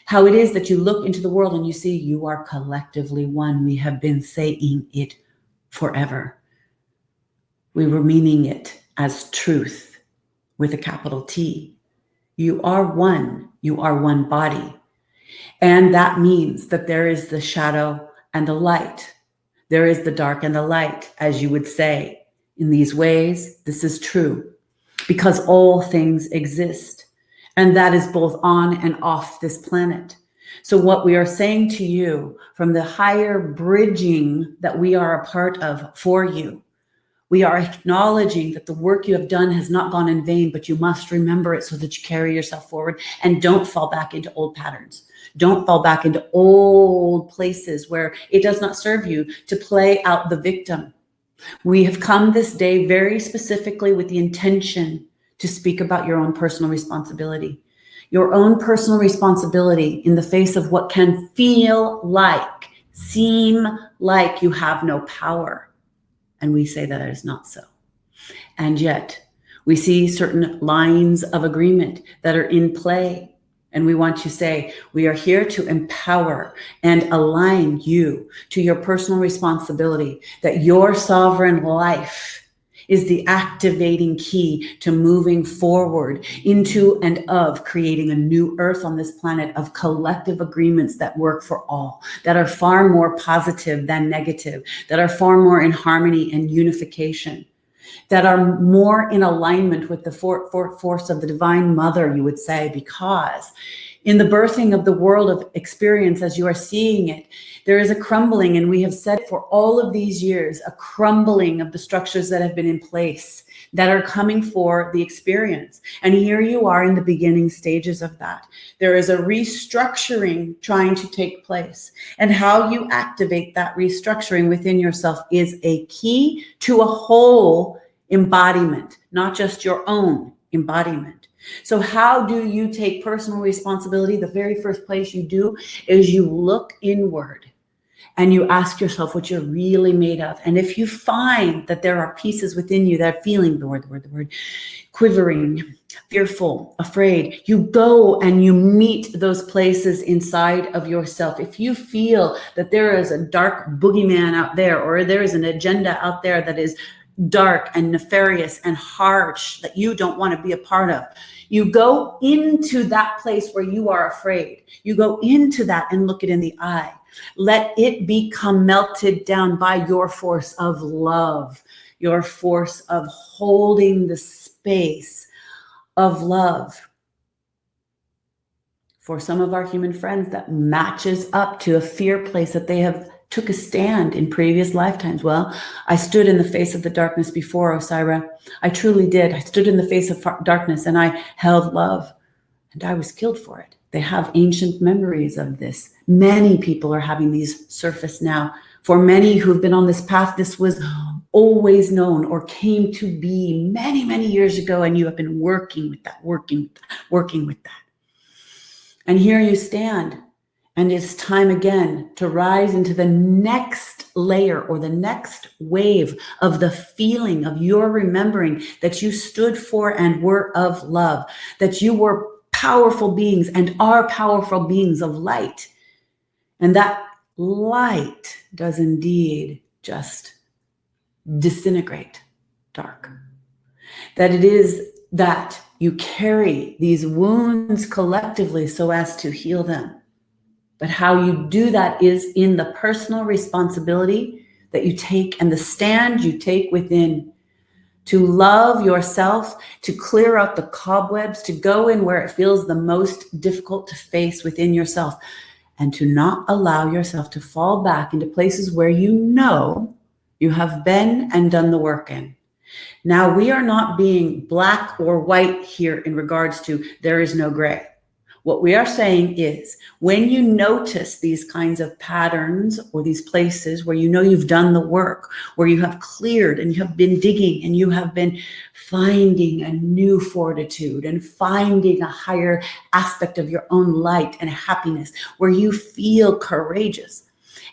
How it is that you look into the world and you see you are collectively one. We have been saying it forever. We were meaning it as truth with a capital T. You are one. You are one body. And that means that there is the shadow and the light. There is the dark and the light, as you would say. In these ways, this is true because all things exist. And that is both on and off this planet. So what we are saying to you from the higher bridging that we are a part of for you, We are acknowledging that the work you have done has not gone in vain, but you must remember it so that you carry yourself forward and don't fall back into old patterns. Don't fall back into old places where it does not serve you to play out the victim. We have come this day very specifically with the intention to speak about your own personal responsibility. Your own personal responsibility in the face of what can feel like, seem like you have no power. And we say that it is not so. And yet we see certain lines of agreement that are in play. And we want to say, we are here to empower and align you to your personal responsibility, that your sovereign life is the activating key to moving forward into and of creating a new earth on this planet of collective agreements that work for all, that are far more positive than negative, that are far more in harmony and unification, that are more in alignment with the force of the divine mother, you would say, because in the birthing of the world of experience as you are seeing it, there is a crumbling, and we have said for all of these years, a crumbling of the structures that have been in place that are coming for the experience. And here you are in the beginning stages of that. There is a restructuring trying to take place, and how you activate that restructuring within yourself is a key to a whole embodiment, not just your own embodiment. So how do you take personal responsibility? The very first place you do is you look inward and you ask yourself what you're really made of. And if you find that there are pieces within you that are feeling the word, quivering, fearful, afraid, you go and you meet those places inside of yourself. If you feel that there is a dark boogeyman out there, or there is an agenda out there that is dark and nefarious and harsh that you don't want to be a part of, you go into that place where you are afraid. You go into that and look it in the eye. Let it become melted down by your force of love, your force of holding the space of love. For some of our human friends, that matches up to a fear place that they have took a stand in previous lifetimes. Well, I stood in the face of the darkness before, Osairah. I truly did. I stood in the face of darkness and I held love, and I was killed for it. They have ancient memories of this. Many people are having these surface now. For many who've been on this path, this was always known or came to be many, many years ago, and you have been working with that. And here you stand. And it's time again to rise into the next layer or the next wave of the feeling of your remembering that you stood for and were of love, that you were powerful beings and are powerful beings of light. And that light does indeed just disintegrate dark. That it is that you carry these wounds collectively so as to heal them. But how you do that is in the personal responsibility that you take and the stand you take within to love yourself, to clear out the cobwebs, to go in where it feels the most difficult to face within yourself, and to not allow yourself to fall back into places where you know you have been and done the work in. Now, we are not being black or white here in regards to there is no gray. What we are saying is when you notice these kinds of patterns or these places where you know you've done the work, where you have cleared and you have been digging and you have been finding a new fortitude and finding a higher aspect of your own light and happiness, where you feel courageous.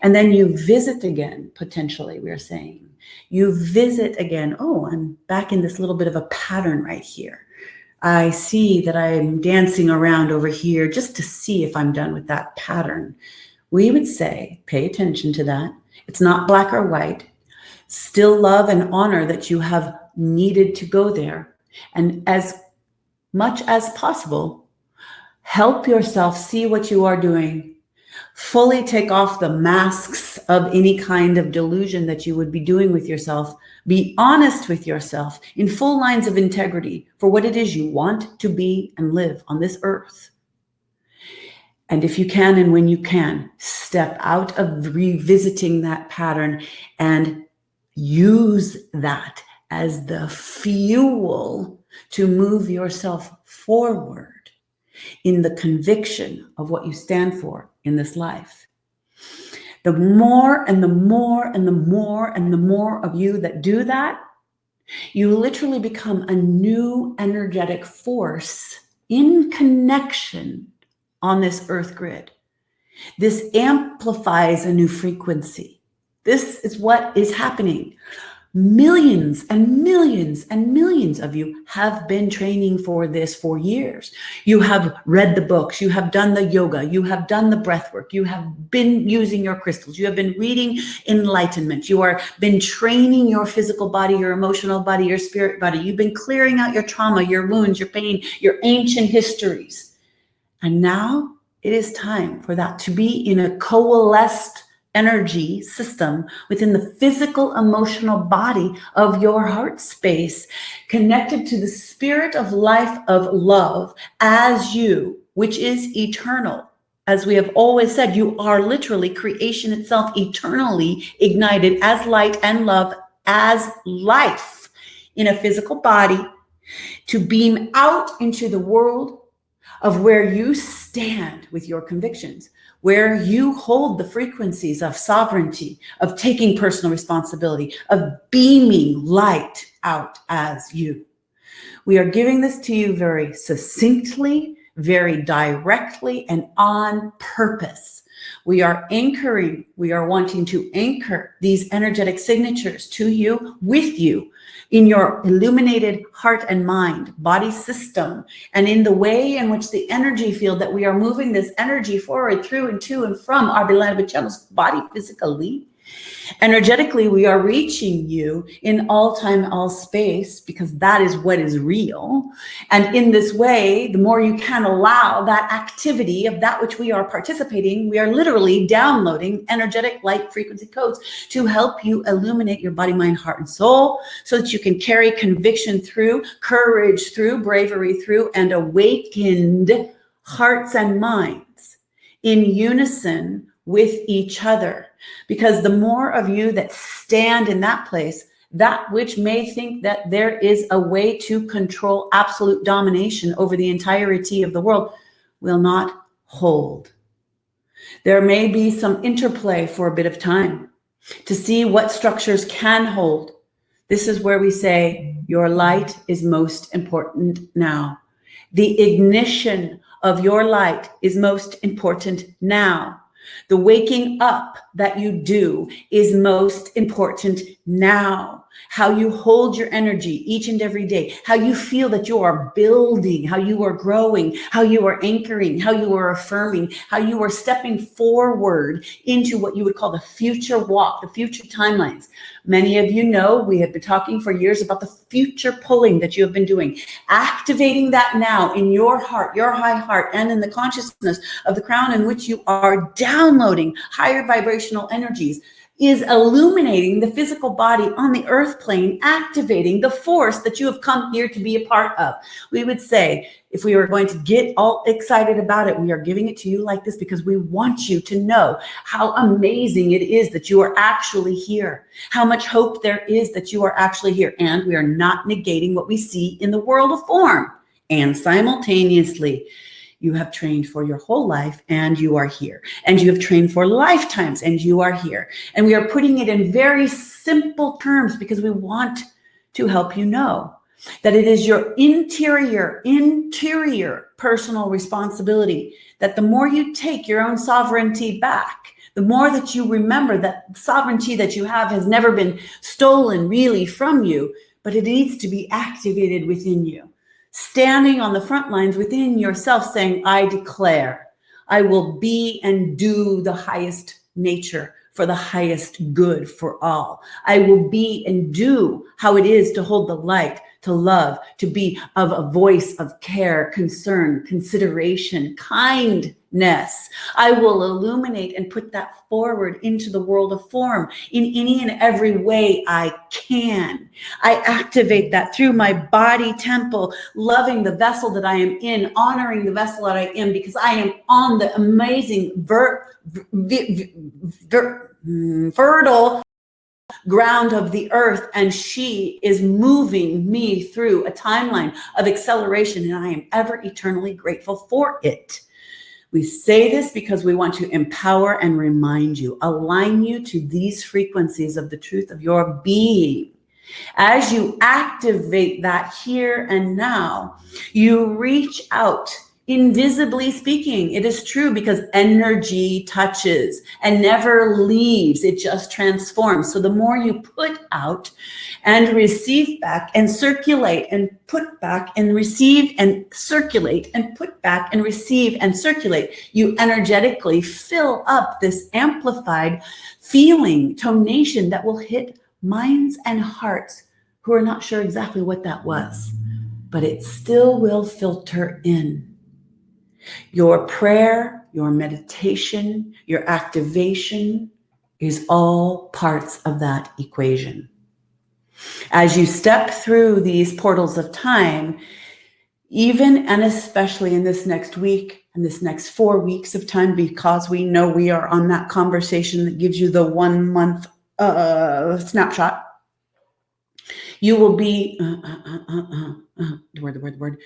And then you visit again, potentially, we're saying. You visit again, oh, I'm back in this little bit of a pattern right here. I see that I'm dancing around over here just to see if I'm done with that pattern. We would say, pay attention to that. It's not black or white. Still love and honor that you have needed to go there. And as much as possible, help yourself see what you are doing. Fully take off the masks of any kind of delusion that you would be doing with yourself. Be honest with yourself in full lines of integrity for what it is you want to be and live on this earth. And if you can, and when you can, step out of revisiting that pattern and use that as the fuel to move yourself forward in the conviction of what you stand for in this life. The more and the more and the more and the more of you that do that, you literally become a new energetic force in connection on this earth grid. This amplifies a new frequency. This is what is happening. Millions and millions and millions of you have been training for this for years. You have read the books, you have done the yoga, you have done the breath work, you have been using your crystals, you have been reading enlightenment, you are been training your physical body, your emotional body, your spirit body. You've been clearing out your trauma, your wounds, your pain, your ancient histories. And now it is time for that to be in a coalesced energy system within the physical, emotional body of your heart space, connected to the spirit of life of love as you, which is eternal. As we have always said, you are literally creation itself, eternally ignited as light and love, as life in a physical body, to beam out into the world of where you stand with your convictions, where you hold the frequencies of sovereignty, of taking personal responsibility, of beaming light out as you. We are giving this to you very succinctly, very directly, and on purpose. We are anchoring, we are wanting to anchor these energetic signatures to you, with you, in your illuminated heart and mind, body system, and in the way in which the energy field that we are moving this energy forward through and to and from our beloved channels, body physically. Energetically, we are reaching you in all time, all space, because that is what is real. And in this way, the more you can allow that activity of that which we are participating, we are literally downloading energetic light frequency codes to help you illuminate your body, mind, heart, and soul, so that you can carry conviction through, courage through, bravery through, and awakened hearts and minds in unison with each other. Because the more of you that stand in that place, that which may think that there is a way to control absolute domination over the entirety of the world will not hold. There may be some interplay for a bit of time to see what structures can hold. This is where we say your light is most important now. The ignition of your light is most important now. The waking up that you do is most important now. How you hold your energy each and every day, how you feel that you are building, how you are growing, how you are anchoring, how you are affirming, how you are stepping forward into what you would call the future walk, the future timelines. Many of you know we have been talking for years about the future pulling that you have been doing, activating that now in your heart, your high heart, and in the consciousness of the crown in which you are downloading higher vibrational energies, is illuminating the physical body on the earth plane, activating the force that you have come here to be a part of. We would say, if we were going to get all excited about it, we are giving it to you like this because we want you to know how amazing it is that you are actually here, how much hope there is that you are actually here. And we are not negating what we see in the world of form. And simultaneously, you have trained for your whole life and you are here. And you have trained for lifetimes and you are here. And we are putting it in very simple terms because we want to help you know that it is your interior personal responsibility, that the more you take your own sovereignty back, the more that you remember that sovereignty that you have has never been stolen really from you, but it needs to be activated within you. Standing on the front lines within yourself saying, I declare, I will be and do the highest nature for the highest good for all. I will be and do how it is to hold the light, to love, to be of a voice of care, concern, consideration, kindness. I will illuminate and put that forward into the world of form in any and every way I can. I activate that through my body temple, loving the vessel that I am in, honoring the vessel that I am, because I am on the amazing fertile ground of the earth, and she is moving me through a timeline of acceleration, and I am ever eternally grateful for it. We say this because we want to empower and remind you, align you to these frequencies of the truth of your being. As you activate that here and now, you reach out. Invisibly speaking, it is true, because energy touches and never leaves. It just transforms. So the more you put out and receive back and circulate and put back and receive and circulate and put back and receive and circulate, you energetically fill up this amplified feeling, tonation that will hit minds and hearts who are not sure exactly what that was, but it still will filter in. Your prayer, your meditation, your activation is all parts of that equation. As you step through these portals of time, even and especially in this next week and this next 4 weeks of time, because we know we are on that conversation that gives you the 1 month snapshot, you will be, the word,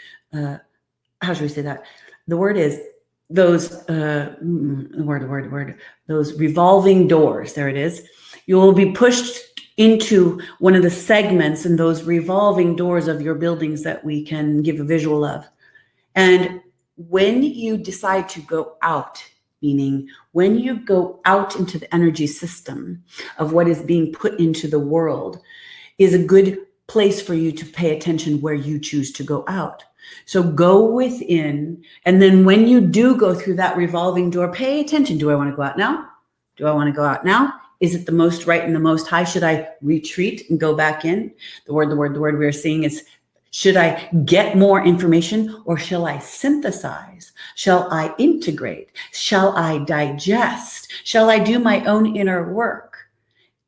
how should we say that? The word is those, those revolving doors. There it is. You will be pushed into one of the segments in those revolving doors of your buildings that we can give a visual of. And when you decide to go out, meaning when you go out into the energy system of what is being put into the world, is a good place for you to pay attention where you choose to go out. So go within, and then when you do go through that revolving door, pay attention. Do I want to go out now? Do I want to go out now? Is it the most right and the most high? Should I retreat and go back in? The word we're seeing is, should I get more information, or shall I synthesize? Shall I integrate? Shall I digest? Shall I do my own inner work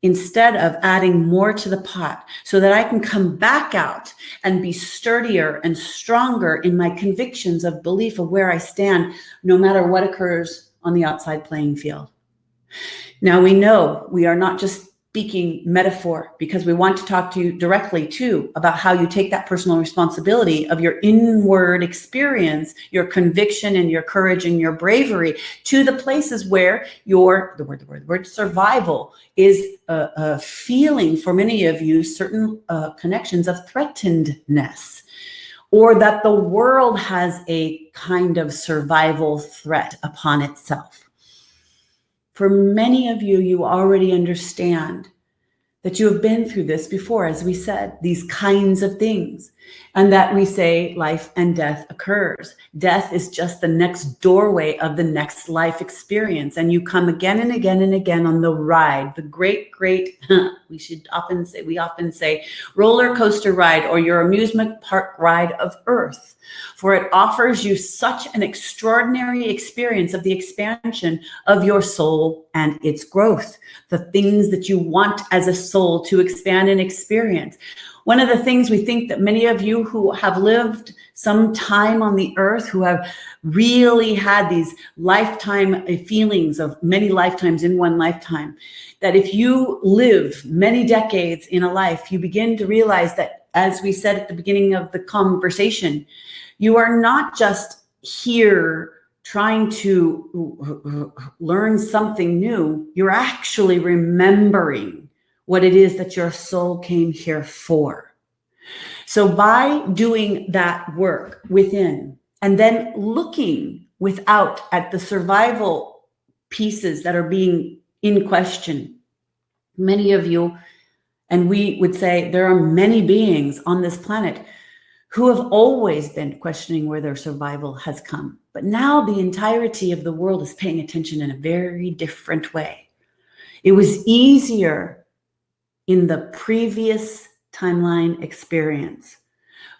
instead of adding more to the pot so that I can come back out and be sturdier and stronger in my convictions of belief of where I stand, no matter what occurs on the outside playing field? Now, we know we are not just speaking metaphor, because we want to talk to you directly too about how you take that personal responsibility of your inward experience, your conviction and your courage and your bravery, to the places where your, the word survival is a feeling for many of you, certain connections of threatenedness, or that the world has a kind of survival threat upon itself. For many of you, you already understand that you have been through this before, as we said, these kinds of things, and that we say life and death occurs. Death is just the next doorway of the next life experience, and you come again and again and again on the ride, the great, we often say roller coaster ride, or your amusement park ride of earth. For it offers you such an extraordinary experience of the expansion of your soul and its growth, the things that you want as a soul to expand and experience. One of the things we think that many of you who have lived some time on the earth, who have really had these lifetime feelings of many lifetimes in one lifetime, that if you live many decades in a life, you begin to realize that, as we said at the beginning of the conversation, you are not just here trying to learn something new. You're actually remembering what it is that your soul came here for. So by doing that work within, and then looking without at the survival pieces that are being in question, many of you, and we would say there are many beings on this planet who have always been questioning where their survival has come. But now the entirety of the world is paying attention in a very different way. It was easier in the previous timeline experience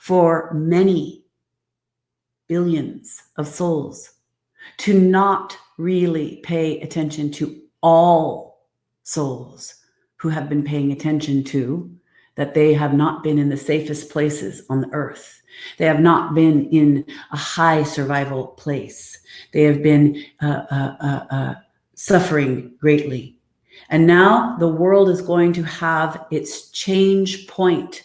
for many billions of souls to not really pay attention to all souls who have been paying attention to that they have not been in the safest places on the earth. They have not been in a high survival place. They have been suffering greatly. And now the world is going to have its change point.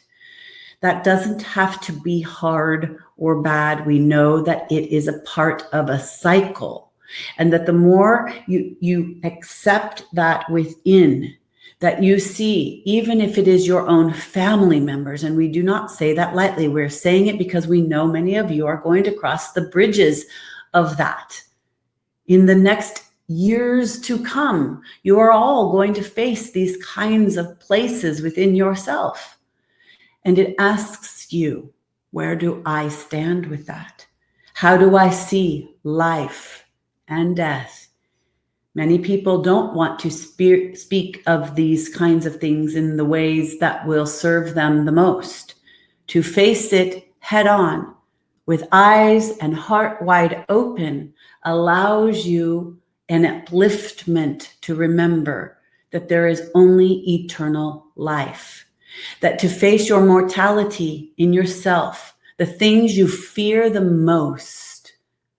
That doesn't have to be hard or bad. We know that it is a part of a cycle, and that the more you accept that within, that you see, even if it is your own family members, and we do not say that lightly, we're saying it because we know many of you are going to cross the bridges of that. In the next years to come, you are all going to face these kinds of places within yourself. And it asks you, where do I stand with that? How do I see life and death? Many people don't want to speak of these kinds of things in the ways that will serve them the most. To face it head on with eyes and heart wide open allows you an upliftment to remember that there is only eternal life. That to face your mortality in yourself, the things you fear the most,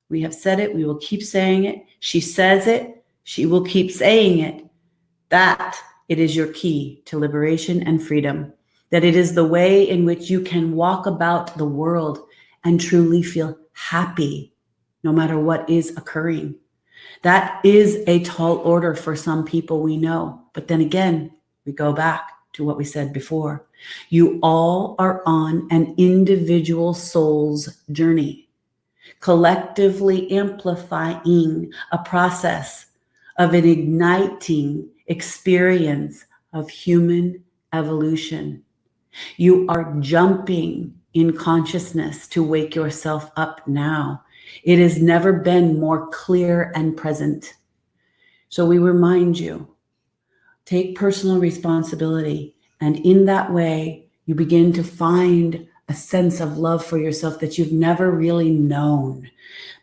we have said it, we will keep saying it. She says it, she will keep saying it. That it is your key to liberation and freedom. That it is the way in which you can walk about the world and truly feel happy no matter what is occurring. That is a tall order for some people, we know. But then again, we go back to what we said before. You all are on an individual soul's journey, collectively amplifying a process of an igniting experience of human evolution. You are jumping in consciousness to wake yourself up now. It has never been more clear and present. So we remind you, take personal responsibility. And in that way, you begin to find a sense of love for yourself that you've never really known.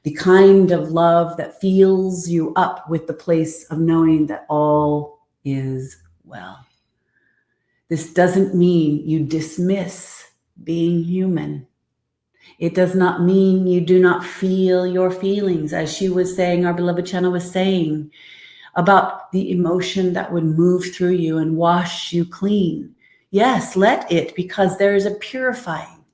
The kind of love that fills you up with the place of knowing that all is well. This doesn't mean you dismiss being human. It does not mean you do not feel your feelings, as she was saying, our beloved channel was saying, about the emotion that would move through you and wash you clean. Yes, let it, because there is a purifying.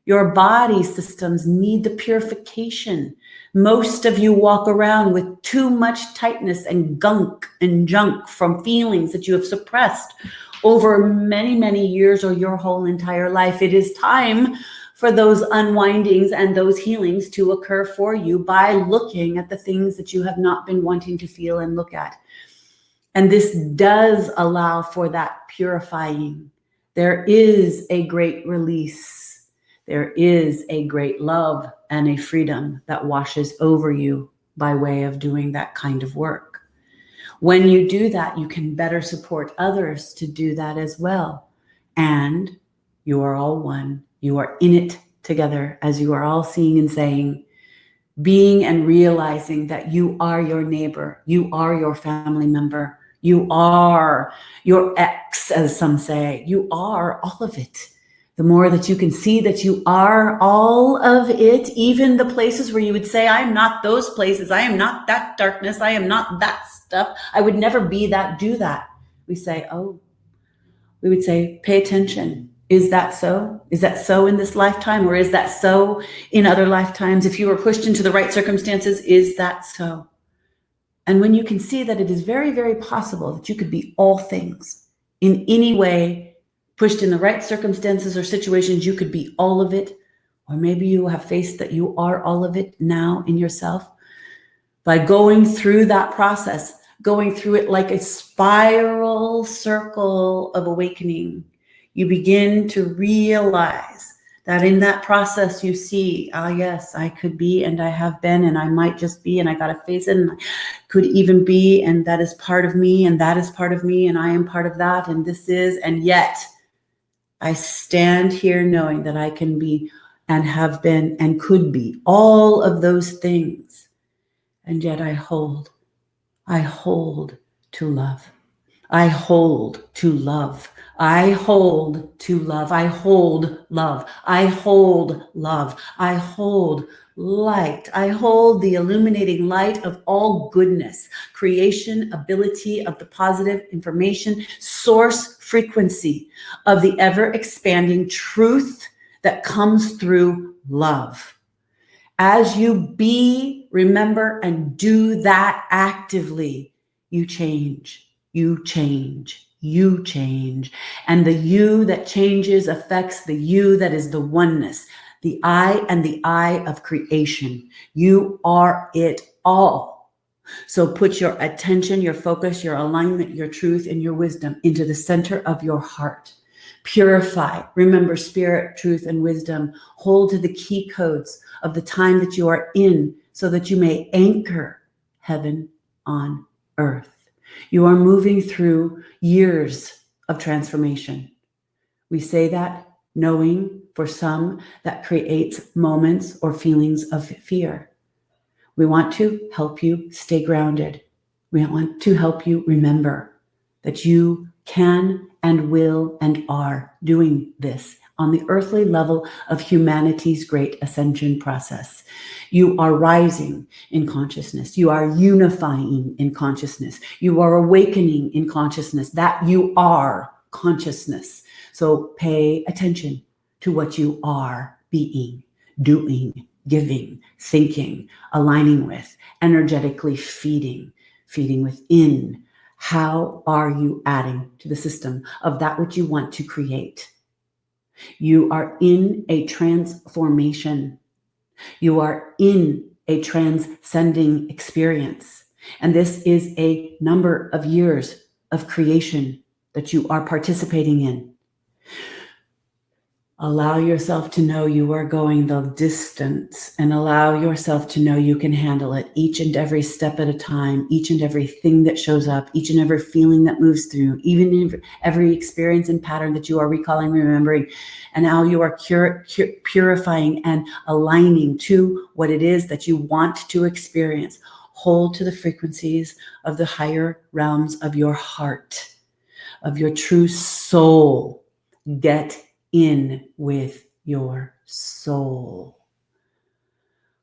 Your body systems need the purification. Most of you walk around with too much tightness and gunk and junk from feelings that you have suppressed over many, many years or your whole entire life. It is time for those unwindings and those healings to occur for you by looking at the things that you have not been wanting to feel and look at. And this does allow for that purifying. There is a great release. There is a great love and a freedom that washes over you by way of doing that kind of work. When you do that, you can better support others to do that as well. And you are all one. You are in it together, as you are all seeing and saying, being and realizing that you are your neighbor, you are your family member, you are your ex, as some say, you are all of it. The more that you can see that you are all of it, even the places where you would say, I am not those places, I am not that darkness, I am not that stuff, I would never be that, do that. We say, oh, we would say, pay attention. Is that so? Is that so in this lifetime? Or is that so in other lifetimes? If you were pushed into the right circumstances, is that so? And when you can see that it is very, very possible that you could be all things in any way, pushed in the right circumstances or situations, you could be all of it. Or maybe you have faced that you are all of it now in yourself. By going through that process, going through it like a spiral circle of awakening, you begin to realize that in that process you see, yes, I could be and I have been and I might just be and I got to face it and I could even be, and that is part of me and that is part of me and I am part of that and this is, and yet I stand here knowing that I can be and have been and could be all of those things. And yet I hold to love. I hold to love. I hold to love. I hold love. I hold love. I hold light. I hold the illuminating light of all goodness, creation, ability of the positive information, source frequency of the ever expanding truth that comes through love. As you be, remember, and do that actively, you change, you change, you change. And the you that changes affects the you that is the oneness, the I and the I of creation. You are it all. So put your attention, your focus, your alignment, your truth, and your wisdom into the center of your heart. Purify. Remember spirit, truth, and wisdom. Hold to the key codes of the time that you are in so that you may anchor heaven on earth. You are moving through years of transformation. We say that knowing for some that creates moments or feelings of fear. We want to help you stay grounded. We want to help you remember that you can and will and are doing this on the earthly level of humanity's great ascension process. You are rising in consciousness. You are unifying in consciousness. You are awakening in consciousness, that you are consciousness. So pay attention to what you are being, doing, giving, thinking, aligning with, energetically feeding within. How are you adding to the system of that which you want to create? You are in a transformation. You are in a transcending experience. And this is a number of years of creation that you are participating in. Allow yourself to know you are going the distance, and allow yourself to know you can handle it each and every step at a time, each and every thing that shows up, each and every feeling that moves through, even every experience and pattern that you are recalling, remembering. And now you are purifying and aligning to what it is that you want to experience. Hold to the frequencies of the higher realms of your heart, of your true soul. Get in with your soul.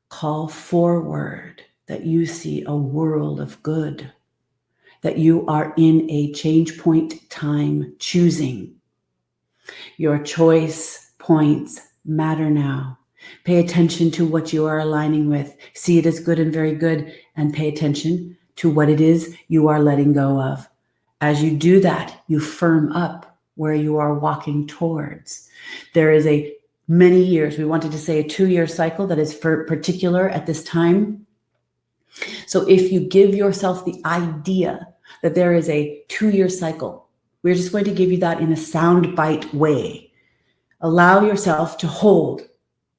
Call forward that you see a world of good, that you are in a change point time choosing. Your choice points matter now. Pay attention to what you are aligning with. See it as good and very good, and pay attention to what it is you are letting go of. As you do that, you firm up where you are walking towards. There is a many years, we wanted to say a 2-year cycle that is for particular at this time. So if you give yourself the idea that there is a 2-year cycle, we're just going to give you that in a soundbite way. Allow yourself to hold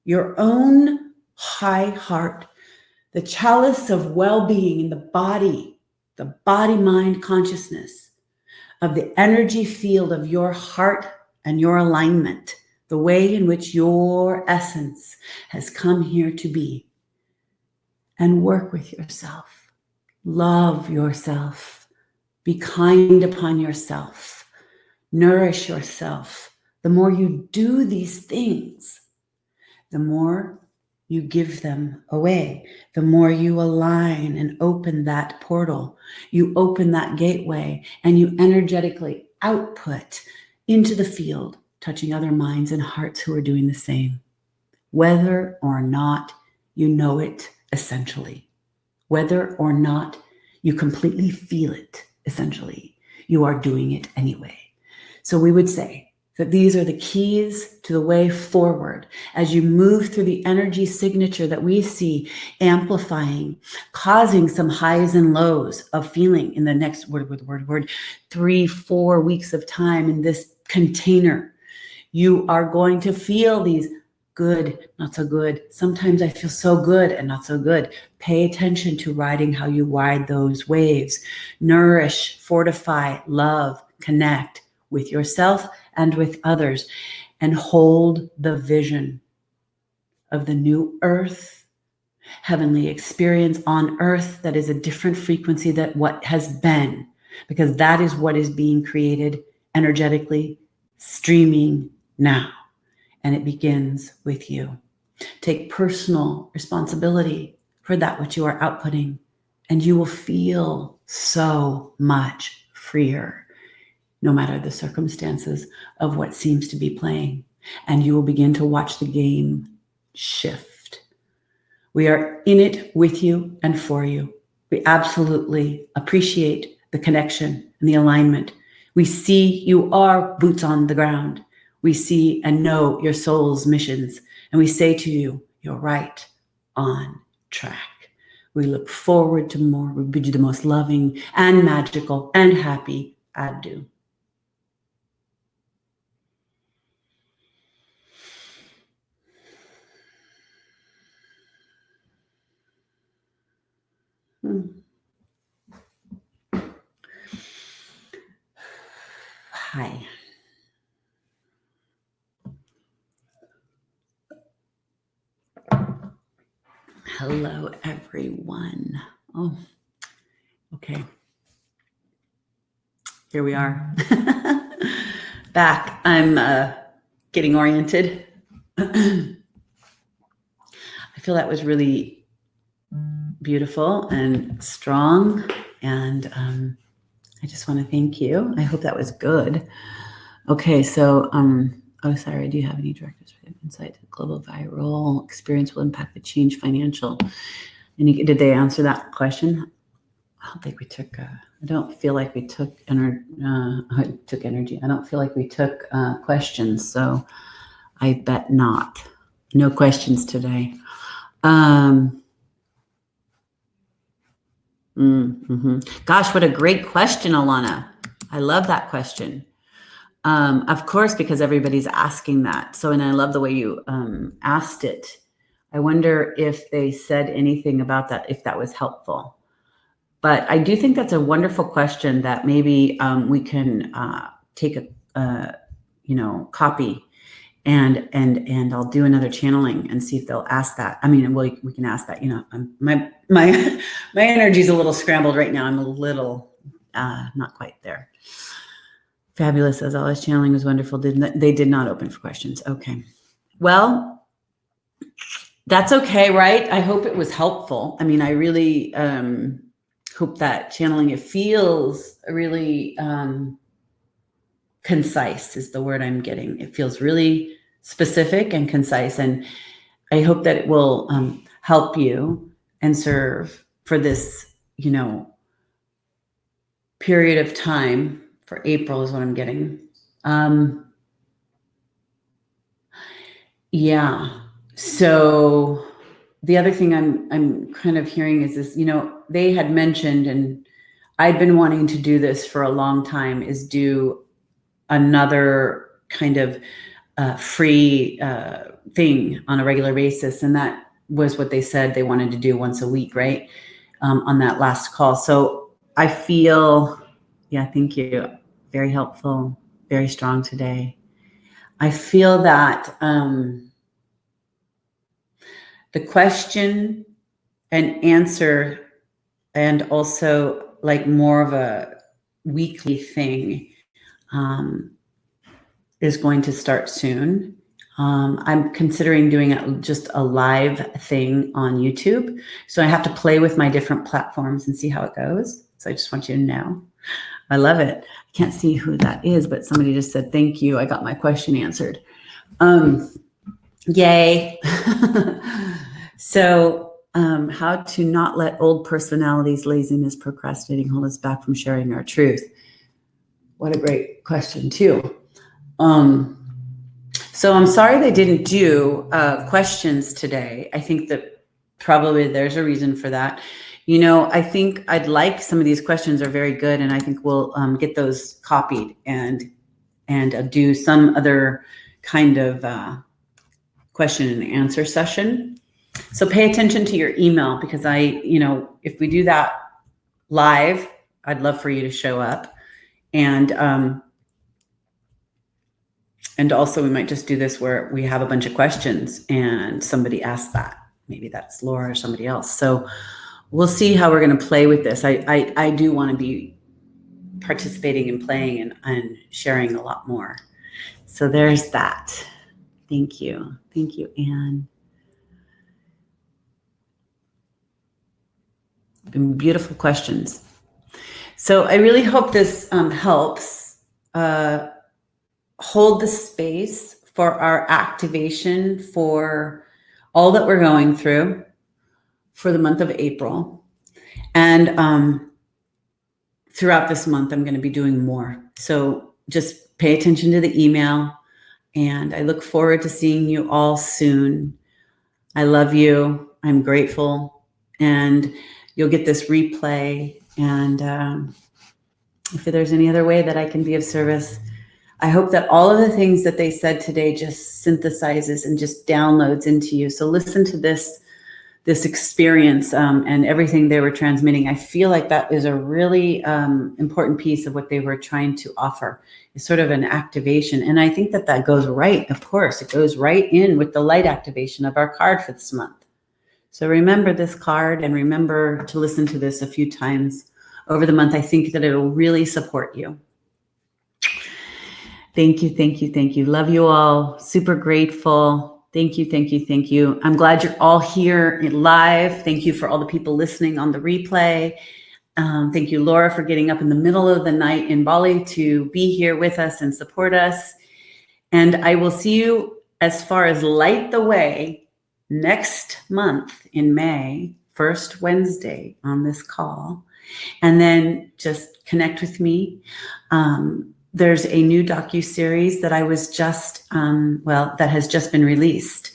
your own high heart, the chalice of well-being in the body-mind consciousness of the energy field of your heart and your alignment, the way in which your essence has come here to be. And work with yourself. Love yourself. Be kind upon yourself. Nourish yourself. The more you do these things, the more you give them away. The more you align and open that portal, you open that gateway, and you energetically output into the field, touching other minds and hearts who are doing the same. Whether or not you know it essentially, whether or not you completely feel it essentially, you are doing it anyway. So we would say that these are the keys to the way forward as you move through the energy signature that we see amplifying, causing some highs and lows of feeling in the next 3-4 weeks of time in this container. You are going to feel these good, not so good. Sometimes I feel so good and not so good. Pay attention to riding how you ride those waves. Nourish, fortify, love, connect with yourself and with others, and hold the vision of the new earth, heavenly experience on earth that is a different frequency than what has been. because that is what is being created energetically, streaming now. And it begins with you. Take personal responsibility for that which you are outputting, and you will feel so much freer, no matter the circumstances of what seems to be playing. And you will begin to watch the game shift. We are in it with you and for you. We absolutely appreciate the connection and the alignment. We see you are boots on the ground. We see and know your soul's missions. And we say to you, you're right on track. We look forward to more. We bid you the most loving and magical and happy adieu. Hi. Hello, everyone. Oh, okay. Here we are. Back. I'm getting oriented. I feel that was really beautiful and strong. And I just want to thank you. I hope that was good. Okay, so Osairah, do you have any directives for insight to global viral experience will impact the change financial? Did they answer that question? I don't think we took. I don't feel like we took energy. I don't feel like we took questions, so I bet not. No questions today. Gosh, what a great question, Alana. I love that question. Of course, because everybody's asking that. So, and I love the way you asked it. I wonder if they said anything about that, if that was helpful. But I do think that's a wonderful question that maybe we can take a copy and I'll do another channeling and see if they'll ask that. I mean, we can ask that. My energy's a little scrambled right now. I'm a little not quite there. Fabulous, as always. Channeling was wonderful. They did not open for questions. Okay. Well, that's okay, right? I hope it was helpful. I mean, I really hope that channeling, it feels really concise is the word I'm getting. It feels really specific and concise. And I hope that it will help you and serve for this, period of time. For April is what I'm getting. Yeah. So the other thing I'm kind of hearing is this, they had mentioned, and I'd been wanting to do this for a long time, is do another kind of free thing on a regular basis. And that was what they said they wanted to do once a week, right? On that last call. So I feel, thank you. Very helpful, very strong today. I feel that the question and answer, and also like more of a weekly thing, is going to start soon. I'm considering doing just a live thing on YouTube. So I have to play with my different platforms and see how it goes. So I just want you to know. I love it. I can't see who that is, but somebody just said, thank you. I got my question answered. Yay. So how to not let old personalities, laziness, procrastinating hold us back from sharing our truth. What a great question too. So I'm sorry they didn't do questions today. I think that probably there's a reason for that. I think I'd like some of these questions are very good, and I think we'll get those copied and do some other kind of question and answer session. So pay attention to your email, because if we do that live, I'd love for you to show up. And also we might just do this where we have a bunch of questions and somebody asks that. Maybe that's Laura or somebody else. So we'll see how we're going to play with this. I do want to be participating and playing and sharing a lot more. So there's that. Thank you. Thank you, Anne. Beautiful questions. So I really hope this helps hold the space for our activation for all that we're going through for the month of April. And throughout this month, I'm going to be doing more. So just pay attention to the email. And I look forward to seeing you all soon. I love you. I'm grateful. And you'll get this replay. And if there's any other way that I can be of service, I hope that all of the things that they said today just synthesizes and just downloads into you. So listen to this experience and everything they were transmitting. I feel like that is a really important piece of what they were trying to offer. It's sort of an activation. And I think that goes right, of course, it goes right in with the light activation of our card for this month. So remember this card and remember to listen to this a few times over the month. I think that it'll really support you. Thank you, thank you, thank you. Love you all. Super grateful. Thank you, thank you, thank you. I'm glad you're all here live. Thank you for all the people listening on the replay. Thank you, Laura, for getting up in the middle of the night in Bali to be here with us and support us. And I will see you as far as Light the Way next month in May, first Wednesday on this call. And then just connect with me. There's a new docuseries that I was just, that has just been released.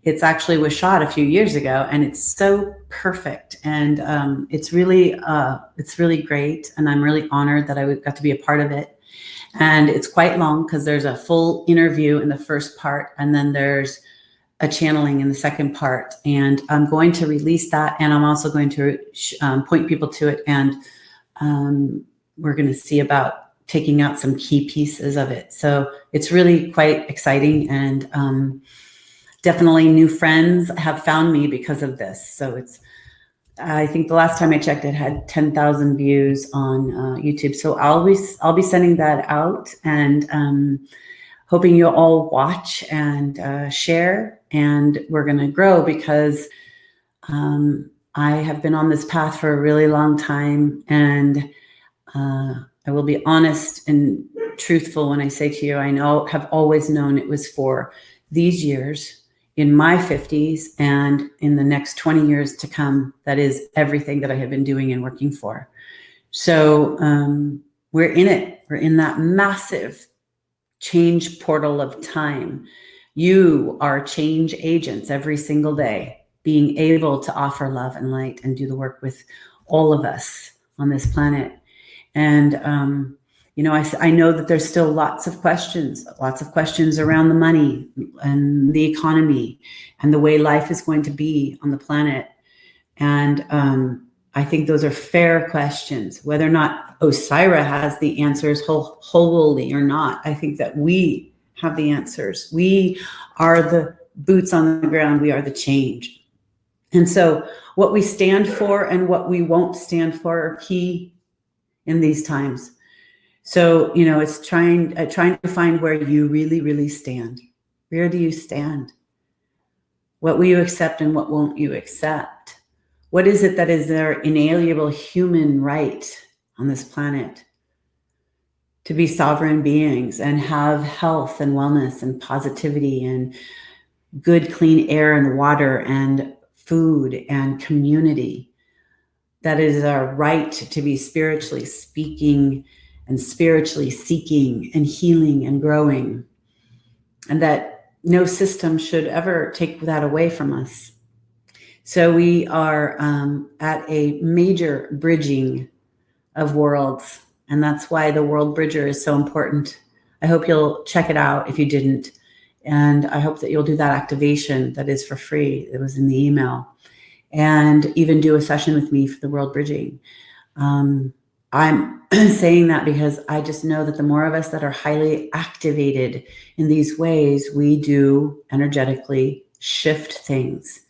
It's actually was shot a few years ago, and it's so perfect. And it's really great. And I'm really honored that I got to be a part of it. And it's quite long because there's a full interview in the first part, and then there's a channeling in the second part. And I'm going to release that, and I'm also going to point people to it. And we're going to see about taking out some key pieces of it. So it's really quite exciting, and definitely new friends have found me because of this. So I think the last time I checked, it had 10,000 views on YouTube. So I'll be sending that out, and hoping you'll all watch and share, and we're going to grow because I have been on this path for a really long time, and I will be honest and truthful when I say to you, have always known it was for these years in my 50s and in the next 20 years to come. That is everything that I have been doing and working for. So we're in it. We're in that massive change portal of time. You are change agents every single day, being able to offer love and light and do the work with all of us on this planet. And, I know that there's still lots of questions around the money and the economy and the way life is going to be on the planet. And I think those are fair questions, whether or not Osairah has the answers wholly or not. I think that we have the answers. We are the boots on the ground. We are the change. And so what we stand for and what we won't stand for are key in these times. So, it's trying to find where you really, really stand. Where do you stand? What will you accept and what won't you accept? What is it that is their inalienable human right on this planet? To be sovereign beings and have health and wellness and positivity and good, clean air and water and food and community. That is our right to be spiritually speaking and spiritually seeking and healing and growing. And that no system should ever take that away from us. So we are at a major bridging of worlds. And that's why the World Bridger is so important. I hope you'll check it out if you didn't. And I hope that you'll do that activation that is for free. It was in the email. And even do a session with me for the World Bridging. I'm saying that because I just know that the more of us that are highly activated in these ways, we do energetically shift things.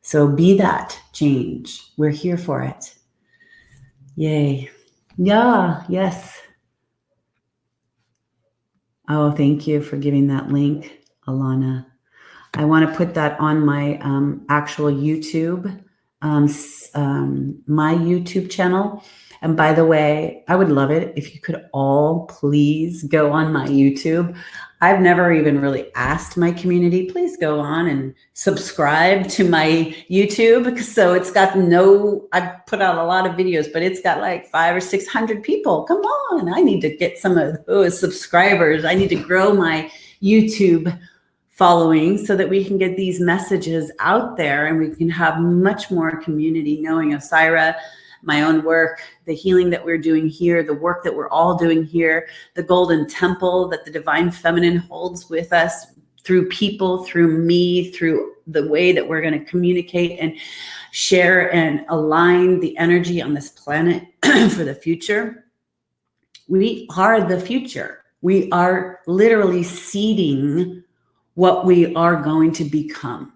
So be that change. We're here for it. Yay. Yeah, yes. Oh, thank you for giving that link, Alana. I want to put that on my actual YouTube, my YouTube channel. And by the way, I would love it if you could all please go on my YouTube. I've never even really asked my community, please go on and subscribe to my YouTube. So it's got I put out a lot of videos, but it's got like 500 or 600 people. Come on, I need to get some of those subscribers. I need to grow my YouTube following so that we can get these messages out there and we can have much more community knowing Osairah, my own work, the healing that we're doing here, the work that we're all doing here, the golden temple that the divine feminine holds with us through people, through me, through the way that we're going to communicate and share and align the energy on this planet for the future. We are the future. We are literally seeding what we are going to become.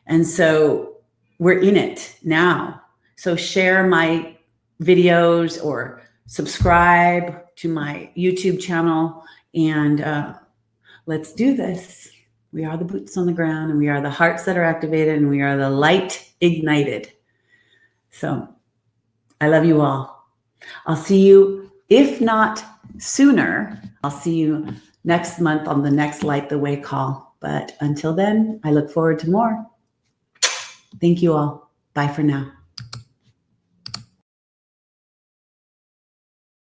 And so we're in it now. So share my videos or subscribe to my YouTube channel and let's do this. We are the boots on the ground and we are the hearts that are activated and we are the light ignited. So I love you all. I'll see you, if not sooner, I'll see you next month on the next Light the Way call. But until then, I look forward to more. Thank you all. Bye for now.